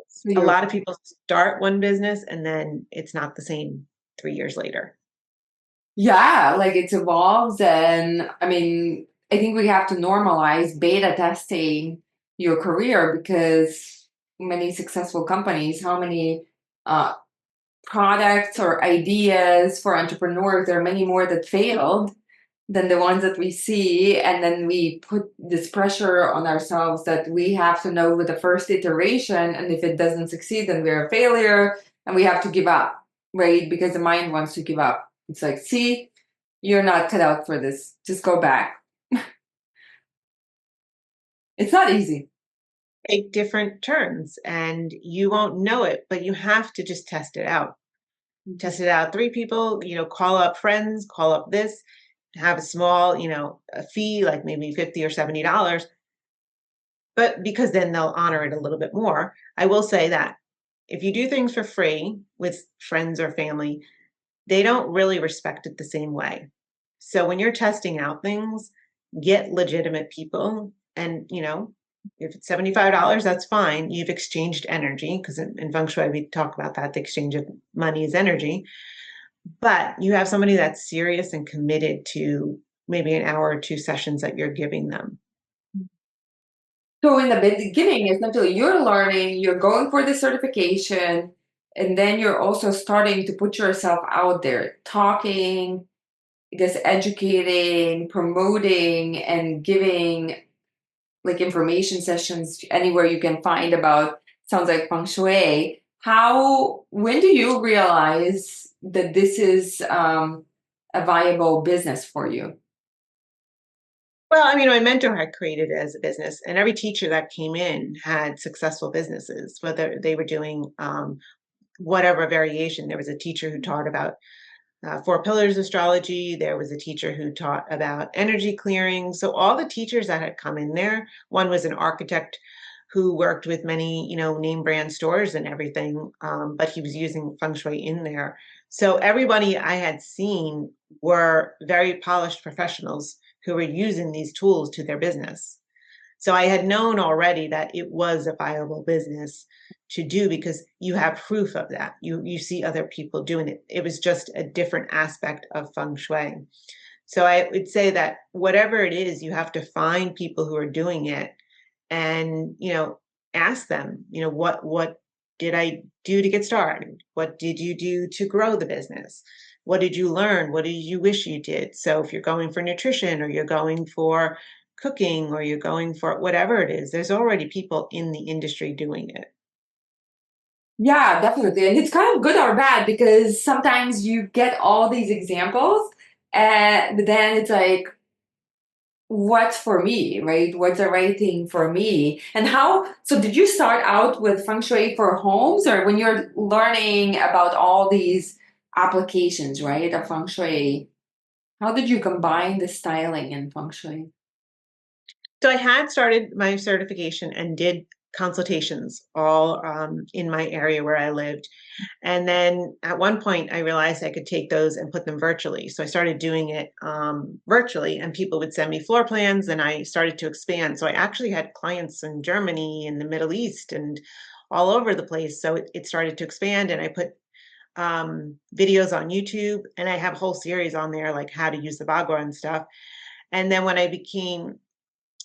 So A lot of people start one business and then it's not the same 3 years later. Yeah, like it evolves. And I mean, I think we have to normalize beta testing your career, because many successful companies, how many uh, products or ideas for entrepreneurs, there are many more that failed than the ones that we see. And then we put this pressure on ourselves that we have to know with the first iteration. And if it doesn't succeed, then we're a failure and we have to give up, right? Because the mind wants to give up. It's like, see, you're not cut out for this. Just go back. It's not easy. Take different turns and you won't know it, but you have to just test it out. Test it out. 3 people, call up friends, call up this, have a small, a fee, like maybe $50 or $70, but because then they'll honor it a little bit more. I will say that if you do things for free with friends or family, they don't really respect it the same way. So when you're testing out things, get legitimate people. And, if it's $75, that's fine. You've exchanged energy, because in feng shui, we talk about that. The exchange of money is energy. But you have somebody that's serious and committed to maybe an hour or 2 sessions that you're giving them. So in the beginning, essentially, you're learning, you're going for the certification, and then you're also starting to put yourself out there, talking, I guess, educating, promoting, and giving like information sessions anywhere you can find about, sounds like feng shui. When do you realize that this is a viable business for you? Well, I mean, my mentor had created it as a business, and every teacher that came in had successful businesses, whether they were doing whatever variation. There was a teacher who taught about four pillars astrology. There was a teacher who taught about energy clearing. So all the teachers that had come in there, one was an architect who worked with many, name brand stores and everything, but he was using feng shui in there. So everybody I had seen were very polished professionals who were using these tools to their business. So I had known already that it was a viable business to do because you have proof of that. You see other people doing it. It was just a different aspect of feng shui. So I would say that whatever it is, you have to find people who are doing it and, ask them, what did I do to get started? What did you do to grow the business? What did you learn? What did you wish you did? So if you're going for nutrition or you're going for cooking or you're going for whatever it is, there's already people in the industry doing it. Yeah, definitely. And it's kind of good or bad because sometimes you get all these examples, and then it's like, what's for me, right? What's the right thing for me? And how, so did you start out with feng shui for homes, or when you're learning about all these applications, right, of feng shui, how did you combine the styling and feng shui? So I had started my certification and did consultations all in my area where I lived. And then at one point, I realized I could take those and put them virtually. So I started doing it virtually, and people would send me floor plans, and I started to expand. So I actually had clients in Germany and the Middle East and all over the place. So it started to expand, and I put videos on YouTube, and I have a whole series on there, like how to use the Bagua and stuff. And then when I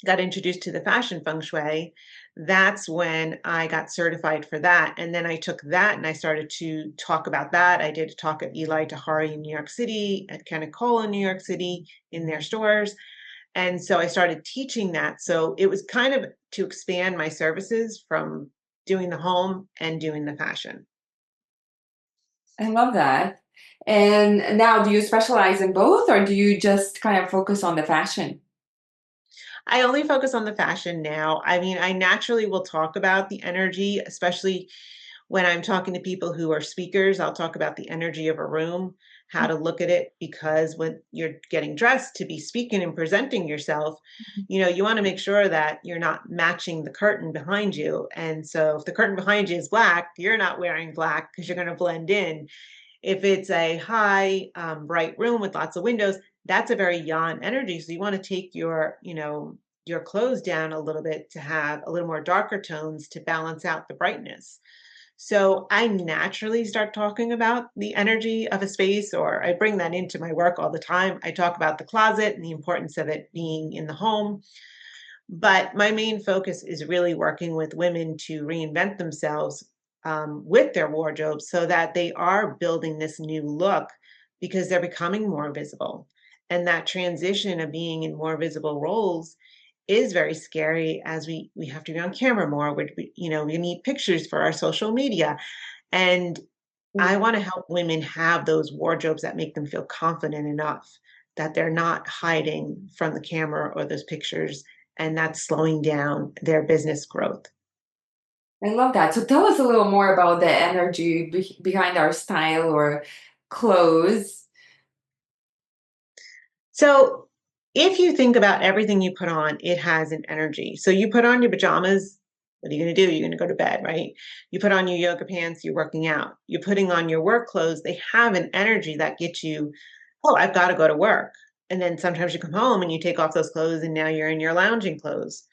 got introduced to the fashion feng shui, that's when I got certified for that. And then I took that and I started to talk about that. I did a talk at Eli Tahari in New York City, at Kenicola in New York City, in their stores. And so I started teaching that. So it was kind of to expand my services from doing the home and doing the fashion. I love that. And now, do you specialize in both, or do you just kind of focus on the fashion? I only focus on the fashion now. I mean, I naturally will talk about the energy, especially when I'm talking to people who are speakers. I'll talk about the energy of a room, how to look at it, because when you're getting dressed to be speaking and presenting yourself, you want to make sure that you're not matching the curtain behind you. And so if the curtain behind you is black, you're not wearing black because you're going to blend in. If it's a high, bright room with lots of windows, that's a very yang energy. So you want to take your clothes down a little bit to have a little more darker tones to balance out the brightness. So I naturally start talking about the energy of a space, or I bring that into my work all the time. I talk about the closet and the importance of it being in the home. But my main focus is really working with women to reinvent themselves with their wardrobes so that they are building this new look because they're becoming more visible. And that transition of being in more visible roles is very scary as we have to be on camera more. We need pictures for our social media. And I want to help women have those wardrobes that make them feel confident enough that they're not hiding from the camera or those pictures, and that's slowing down their business growth. I love that. So tell us a little more about the energy behind our style or clothes. So, if you think about everything you put on, it has an energy. So, you put on your pajamas, what are you going to do? You're going to go to bed, right? You put on your yoga pants, you're working out. You're putting on your work clothes, they have an energy that gets you, oh, I've got to go to work. And then sometimes you come home and you take off those clothes and now you're in your lounging clothes.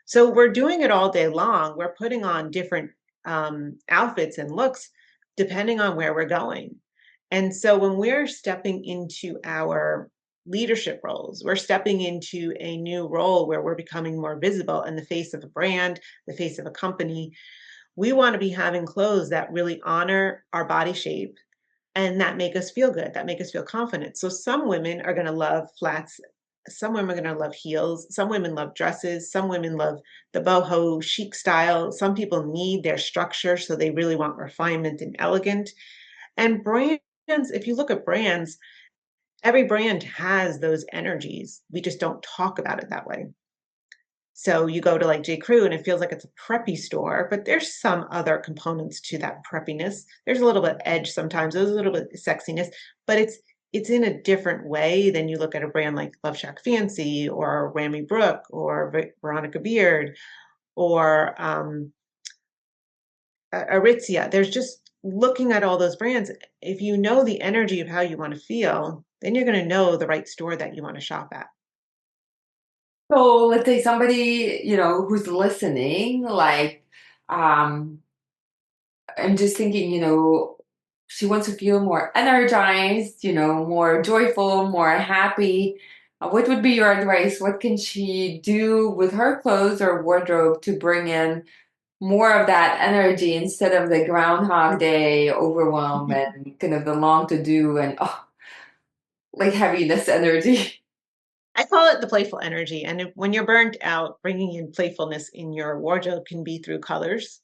So, we're doing it all day long. We're putting on different outfits and looks depending on where we're going. And so when we're stepping into our leadership roles, we're stepping into a new role where we're becoming more visible in the face of a brand, the face of a company. We want to be having clothes that really honor our body shape and that make us feel good, that make us feel confident. So some women are going to love flats. Some women are going to love heels. Some women love dresses. Some women love the boho chic style. Some people need their structure, so they really want refinement and elegant. And brands, if you look at brands, Every brand has those energies. We just don't talk about it that way. So you go to like J. Crew and it feels like it's a preppy store, but there's some other components to that preppiness. There's a little bit of edge sometimes, there's a little bit of sexiness, but it's in a different way than you look at a brand like Love Shack Fancy or Rami Brooke or Veronica Beard or Aritzia. There's just looking at all those brands. If you know the energy of how you want to feel, then you're going to know the right store that you want to shop at. So let's say somebody, who's listening, like, um, I'm just thinking, she wants to feel more energized, more joyful, more happy. What would be your advice? What can she do with her clothes or wardrobe to bring in more of that energy instead of the Groundhog Day overwhelm and kind of the long to do and like heaviness energy? I call it the playful energy. And when you're burnt out, bringing in playfulness in your wardrobe can be through colors.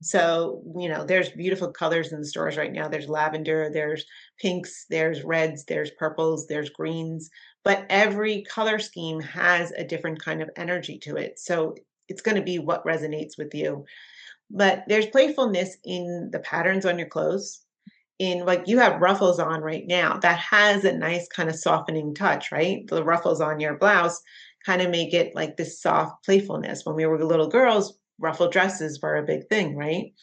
So, there's beautiful colors in the stores right now. There's lavender, there's pinks, there's reds, there's purples, there's greens, but every color scheme has a different kind of energy to it. So, it's going to be what resonates with you. But there's playfulness in the patterns on your clothes. In like you have ruffles on right now, that has a nice kind of softening touch, right? The ruffles on your blouse kind of make it like this soft playfulness. When we were little girls, ruffle dresses were a big thing, right?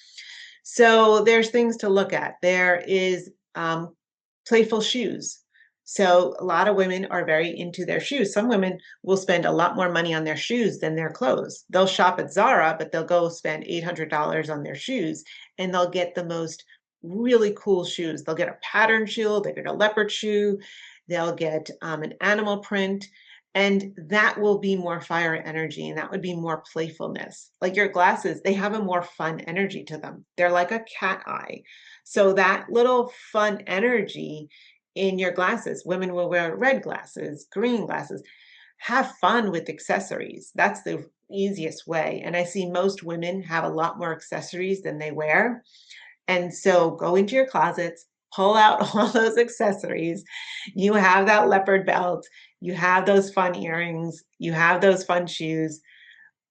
So there's things to look at. There is playful shoes. So a lot of women are very into their shoes. Some women will spend a lot more money on their shoes than their clothes. They'll shop at Zara, but they'll go spend $800 on their shoes and they'll get the most really cool shoes. They'll get a pattern shoe, they get a leopard shoe, they'll get an animal print. And that will be more fire energy and that would be more playfulness. Like your glasses, they have a more fun energy to them. They're like a cat eye. So that little fun energy in your glasses, women will wear red glasses, green glasses, have fun with accessories. That's the easiest way. And I see most women have a lot more accessories than they wear. And so go into your closets, pull out all those accessories. You have that leopard belt, you have those fun earrings, you have those fun shoes.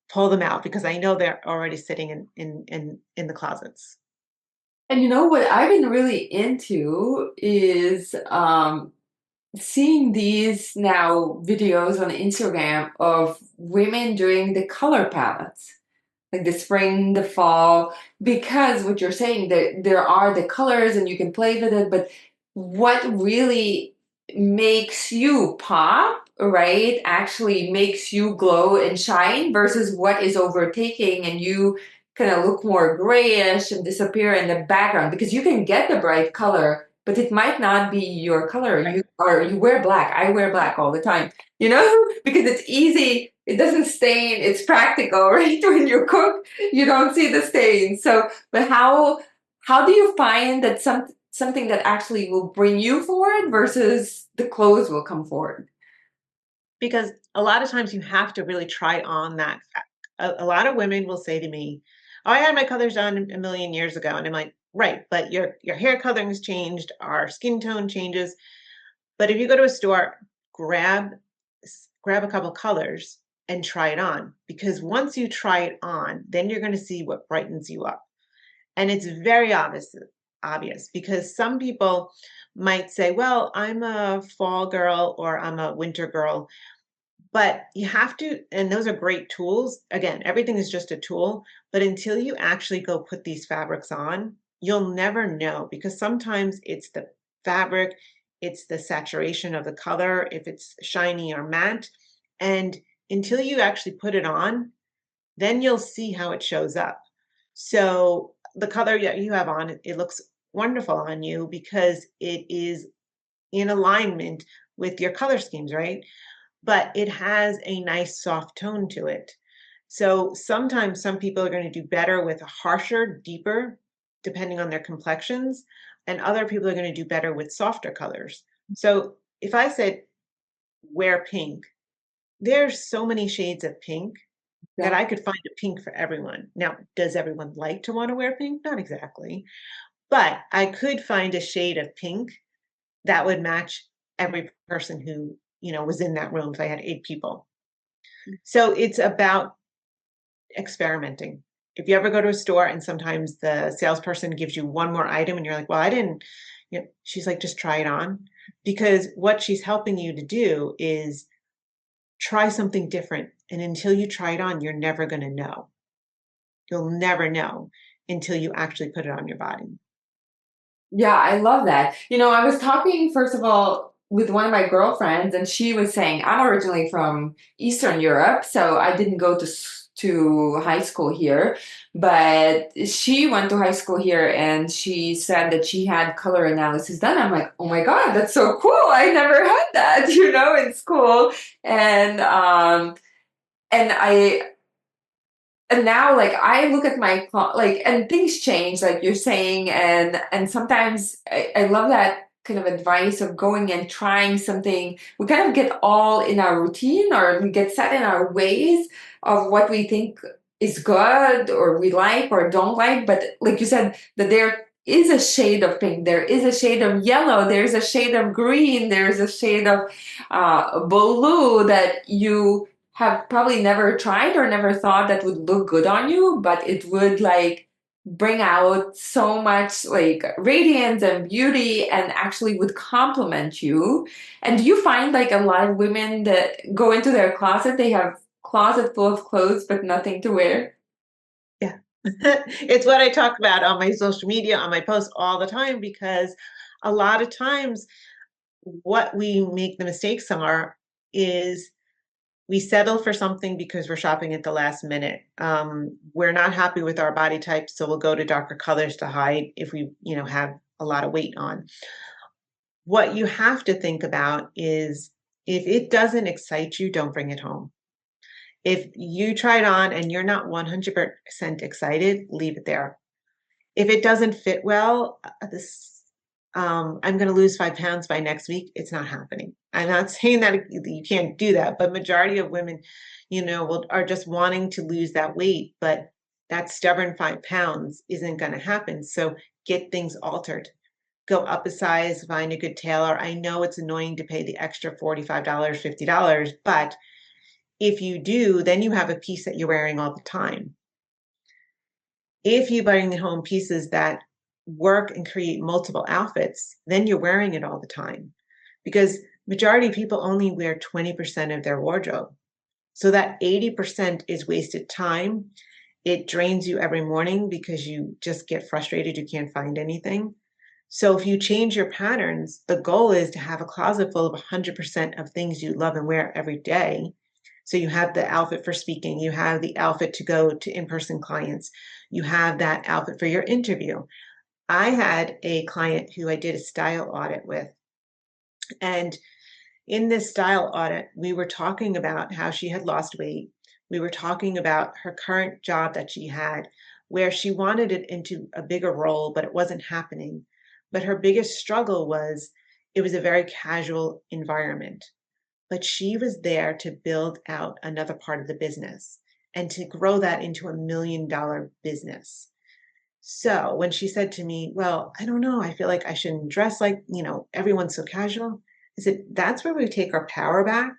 Pull them out because I know they're already sitting in the closets. And what I've been really into is seeing these now videos on Instagram of women doing the color palettes, like the spring, the fall, because what you're saying, there are the colors and you can play with it, but what really makes you pop, right, actually makes you glow and shine versus what is overtaking and you kind of look more grayish and disappear in the background because you can get the bright color, but it might not be your color. You wear black. I wear black all the time, because it's easy. It doesn't stain. It's practical, right? When you cook, you don't see the stain. So, but how do you find that something that actually will bring you forward versus the clothes will come forward? Because a lot of times you have to really try on that. A lot of women will say to me, "Oh, I had my colors done a million years ago," and I'm like, "Right, but your hair coloring has changed, our skin tone changes." But if you go to a store, grab a couple colors and try it on because once you try it on, then you're going to see what brightens you up. And it's very obvious because some people might say, "Well, I'm a fall girl or I'm a winter girl." But you have to, and those are great tools. Again, everything is just a tool, but until you actually go put these fabrics on, you'll never know because sometimes it's the fabric, it's the saturation of the color, if it's shiny or matte. And until you actually put it on, then you'll see how it shows up. So the color that you have on, it looks wonderful on you because it is in alignment with your color schemes, right? But it has a nice soft tone to it. So sometimes some people are going to do better with a harsher, deeper, depending on their complexions, and other people are going to do better with softer colors. So if I said wear pink, there's so many shades of pink that Yeah. I could find a pink for everyone. Now, does everyone like to want to wear pink? Not exactly. But I could find a shade of pink that would match every person who, was in that room if I had 8 people. So it's about experimenting. If you ever go to a store and sometimes the salesperson gives you one more item and you're like, well, I didn't, she's like, just try it on. Because what she's helping you to do is try something different. And until you try it on, you're never going to know. You'll never know until you actually put it on your body. Yeah, I love that. I was talking, first of all, with one of my girlfriends, and she was saying, I'm originally from Eastern Europe, so I didn't go to high school here, but she went to high school here, and she said that she had color analysis done. I'm like, oh my God, that's so cool. I never had that, in school. And and now, like, I look at my like, and things change, like you're saying, and sometimes I love that kind of advice of going and trying something. We kind of get all in our routine, or we get set in our ways of what we think is good or we like or don't like. But like you said, that there is a shade of pink, there is a shade of yellow, there's a shade of green, there's a shade of blue that you have probably never tried or never thought that would look good on you, but it would like bring out so much like radiance and beauty and actually would complement you. And do you find like a lot of women that go into their closet, they have closet full of clothes but nothing to wear? Yeah. It's what I talk about on my social media, on my posts all the time, because a lot of times what we make the mistakes are is we settle for something because we're shopping at the last minute. We're not happy with our body type, so we'll go to darker colors to hide if we, have a lot of weight on. What you have to think about is if it doesn't excite you, don't bring it home. If you try it on and you're not 100% excited, leave it there. If it doesn't fit well, I'm going to lose 5 pounds by next week. It's not happening. I'm not saying that you can't do that, but majority of women, are just wanting to lose that weight, but that stubborn 5 pounds isn't going to happen. So get things altered. Go up a size, find a good tailor. I know it's annoying to pay the extra $45, $50, but if you do, then you have a piece that you're wearing all the time. If you bring home pieces that work and create multiple outfits, then you're wearing it all the time. Because majority of people only wear 20% of their wardrobe. So that 80% is wasted time. It drains you every morning because you just get frustrated, you can't find anything. So if you change your patterns, the goal is to have a closet full of 100% of things you love and wear every day. So you have the outfit for speaking, you have the outfit to go to in-person clients, you have that outfit for your interview. I had a client who I did a style audit with, and in this style audit, we were talking about how she had lost weight. We were talking about her current job that she had, where she wanted it into a bigger role, but it wasn't happening. But her biggest struggle was it was a very casual environment. But she was there to build out another part of the business and to grow that into $1 million business. So when she said to me, well, I don't know, I feel like I shouldn't dress like, everyone's so casual. I said, that's where we take our power back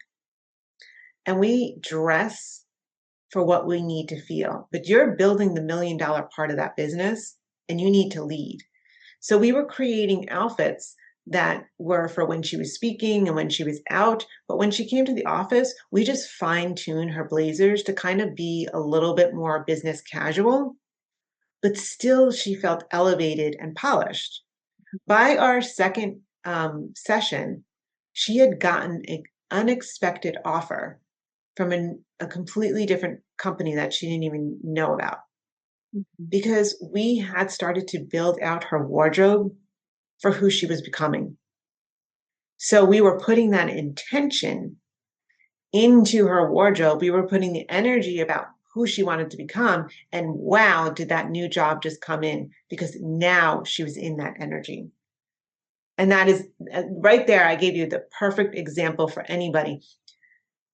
and we dress for what we need to feel. But you're building the $1 million part of that business and you need to lead. So we were creating outfits that were for when she was speaking and when she was out. But when she came to the office, we just fine tune her blazers to kind of be a little bit more business casual, but still she felt elevated and polished. By our second session, she had gotten an unexpected offer from a completely different company that she didn't even know about because we had started to build out her wardrobe for who she was becoming. So we were putting that intention into her wardrobe. We were putting the energy about who she wanted to become. And wow, did that new job just come in because now she was in that energy. And that is right there. I gave you the perfect example for anybody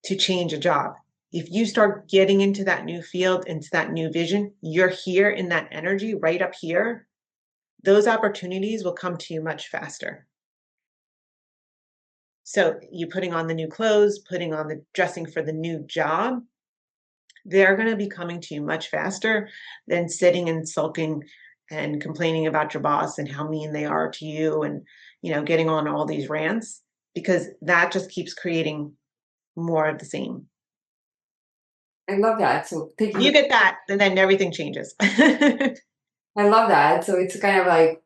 to change a job. If you start getting into that new field, into that new vision, you're here in that energy right up here. Those opportunities will come to you much faster. So you putting on the new clothes, putting on the dressing for the new job, they're going to be coming to you much faster than sitting and sulking and complaining about your boss and how mean they are to you and, getting on all these rants, because that just keeps creating more of the same. I love that. So If taking, you get that, then everything changes. I love that. So it's kind of like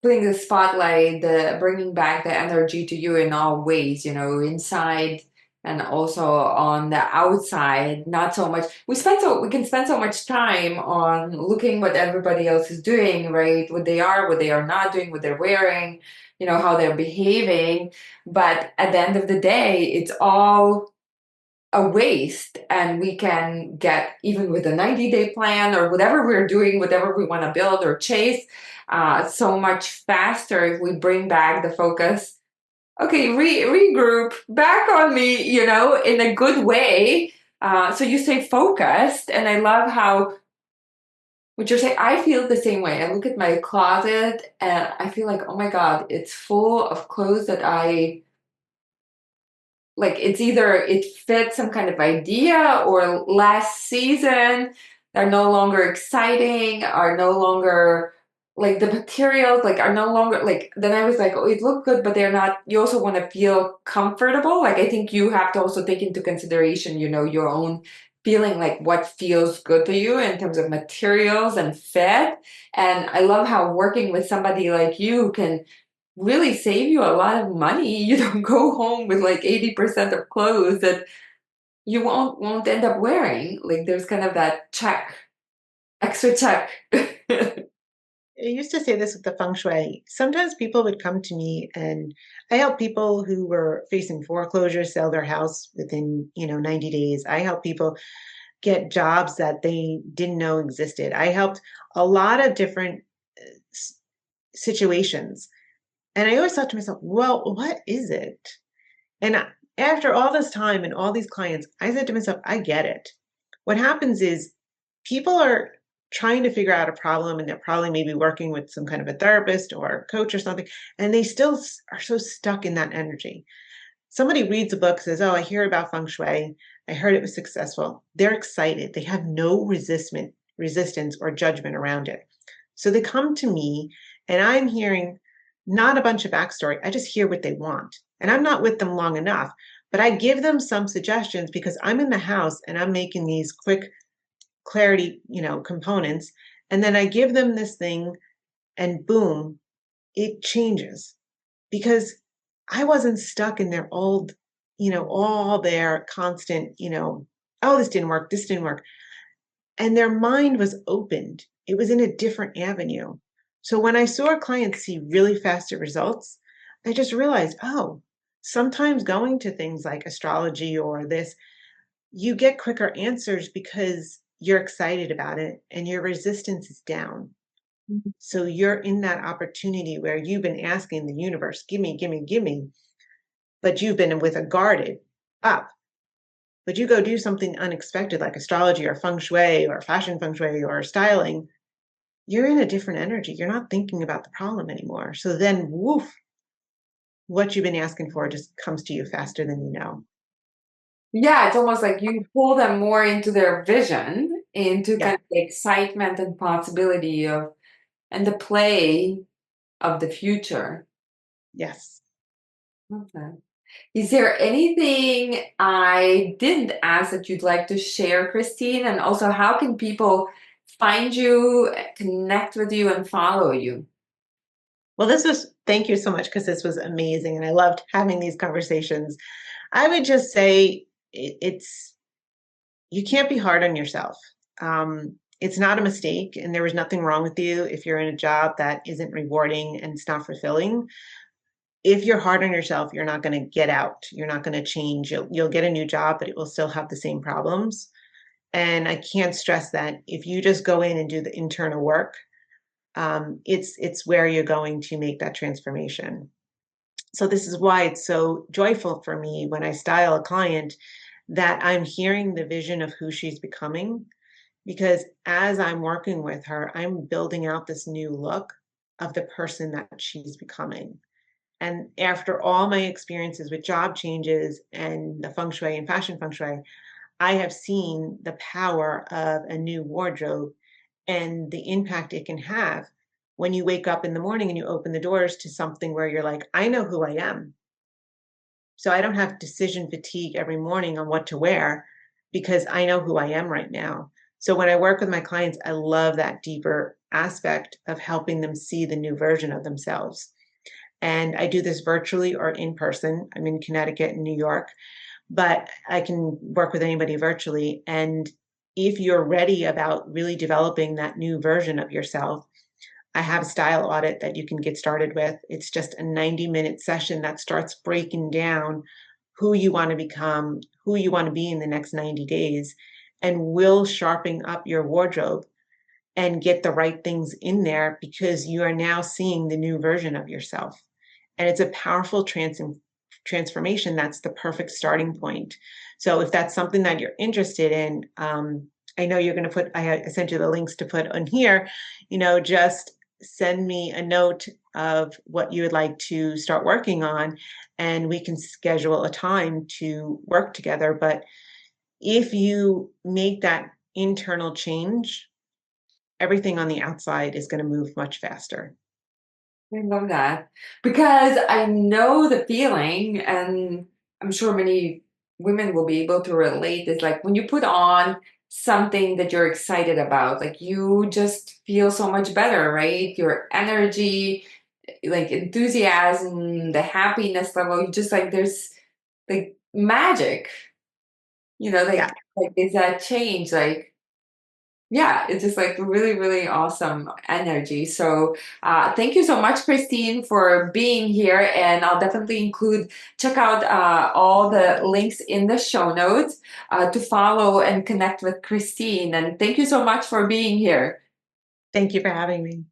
putting the spotlight, the bringing back the energy to you in all ways, inside and also on the outside. Not so much. We can spend so much time on looking what everybody else is doing, right? What they are not doing, what they're wearing, how they're behaving. But at the end of the day, it's all a waste, and we can get, even with a 90-day plan or whatever we're doing, whatever we want to build or chase, so much faster if we bring back the focus. Okay, regroup back on me, in a good way, so you stay focused. And I love how what you're saying. I feel the same way. I look at my closet and I feel like, oh my god, it's full of clothes that I like. It's either it fits some kind of idea, or last season are no longer exciting, are no longer like the materials, like are no longer like. Then I was like, oh, it looked good, but they're not. You also want to feel comfortable. Like, I think you have to also take into consideration, your own feeling, like what feels good to you in terms of materials and fit. And I love how working with somebody like you can really save you a lot of money. You don't go home with like 80% of clothes that you won't end up wearing. Like, there's kind of that check, extra check. I used to say this with the feng shui. Sometimes people would come to me, and I help people who were facing foreclosure sell their house within, 90 days. I help people get jobs that they didn't know existed. I helped a lot of different s- situations. And I always thought to myself, well, what is it? And after all this time and all these clients, I said to myself, I get it. What happens is people are trying to figure out a problem, and they're probably maybe working with some kind of a therapist or a coach or something, and they still are so stuck in that energy. Somebody reads a book, says, oh, I hear about feng shui. I heard it was successful. They're excited. They have no resistance or judgment around it. So they come to me, and I'm hearing not a bunch of backstory. I just hear what they want. And I'm not with them long enough, but I give them some suggestions because I'm in the house and I'm making these quick clarity, components. And then I give them this thing, and boom, it changes, because I wasn't stuck in their old, all their constant, oh, this didn't work. And their mind was opened. It was in a different avenue. So when I saw clients see really faster results, I just realized, oh, sometimes going to things like astrology or this, you get quicker answers because you're excited about it and your resistance is down. So you're in that opportunity where you've been asking the universe, give me, give me, give me, but you've been with a guarded up. But you go do something unexpected like astrology or feng shui or fashion feng shui or styling, you're in a different energy. You're not thinking about the problem anymore. So then, woof, what you've been asking for just comes to you faster than you know. Yeah, it's almost like you pull them more into their vision, into kind Yeah. of the excitement and possibility of, and the play of the future. Yes. Okay. Is there anything I didn't ask that you'd like to share, Christine? And also, how can people find you, connect with you, and follow you? Well, thank you so much, because this was amazing. And I loved having these conversations. I would just say it's, you can't be hard on yourself. It's not a mistake, and there was nothing wrong with you if you're in a job that isn't rewarding and it's not fulfilling. If you're hard on yourself, you're not going to get out. You're not going to change. You'll get a new job, but it will still have the same problems. And I can't stress that if you just go in and do the internal work, it's where you're going to make that transformation. So this is why it's so joyful for me when I style a client, that I'm hearing the vision of who she's becoming, because as I'm working with her, I'm building out this new look of the person that she's becoming. And after all my experiences with job changes and the feng shui and fashion feng shui, I have seen the power of a new wardrobe and the impact it can have when you wake up in the morning and you open the doors to something where you're like, I know who I am. So I don't have decision fatigue every morning on what to wear because I know who I am right now. So when I work with my clients, I love that deeper aspect of helping them see the new version of themselves. And I do this virtually or in person. I'm in Connecticut and New York, but I can work with anybody virtually. And if you're ready about really developing that new version of yourself, I have a style audit that you can get started with. It's just a 90-minute session that starts breaking down who you want to become, who you want to be in the next 90 days, and will sharpen up your wardrobe and get the right things in there because you are now seeing the new version of yourself. And it's a powerful transformation. That's the perfect starting point. So if that's something that you're interested in, I know you're going to put, I sent you the links to put on here, just send me a note of what you would like to start working on, and we can schedule a time to work together. But if you make that internal change, everything on the outside is going to move much faster. I love that because I know the feeling, and I'm sure many women will be able to relate. It's like when you put on something that you're excited about, like you just feel so much better, right? Your energy, like enthusiasm, the happiness level, you just like there's like magic, Yeah. like is that change, like yeah, it's just like really, really awesome energy. So, thank you so much, Christine, for being here. And I'll definitely check out all the links in the show notes to follow and connect with Christine. And thank you so much for being here. Thank you for having me.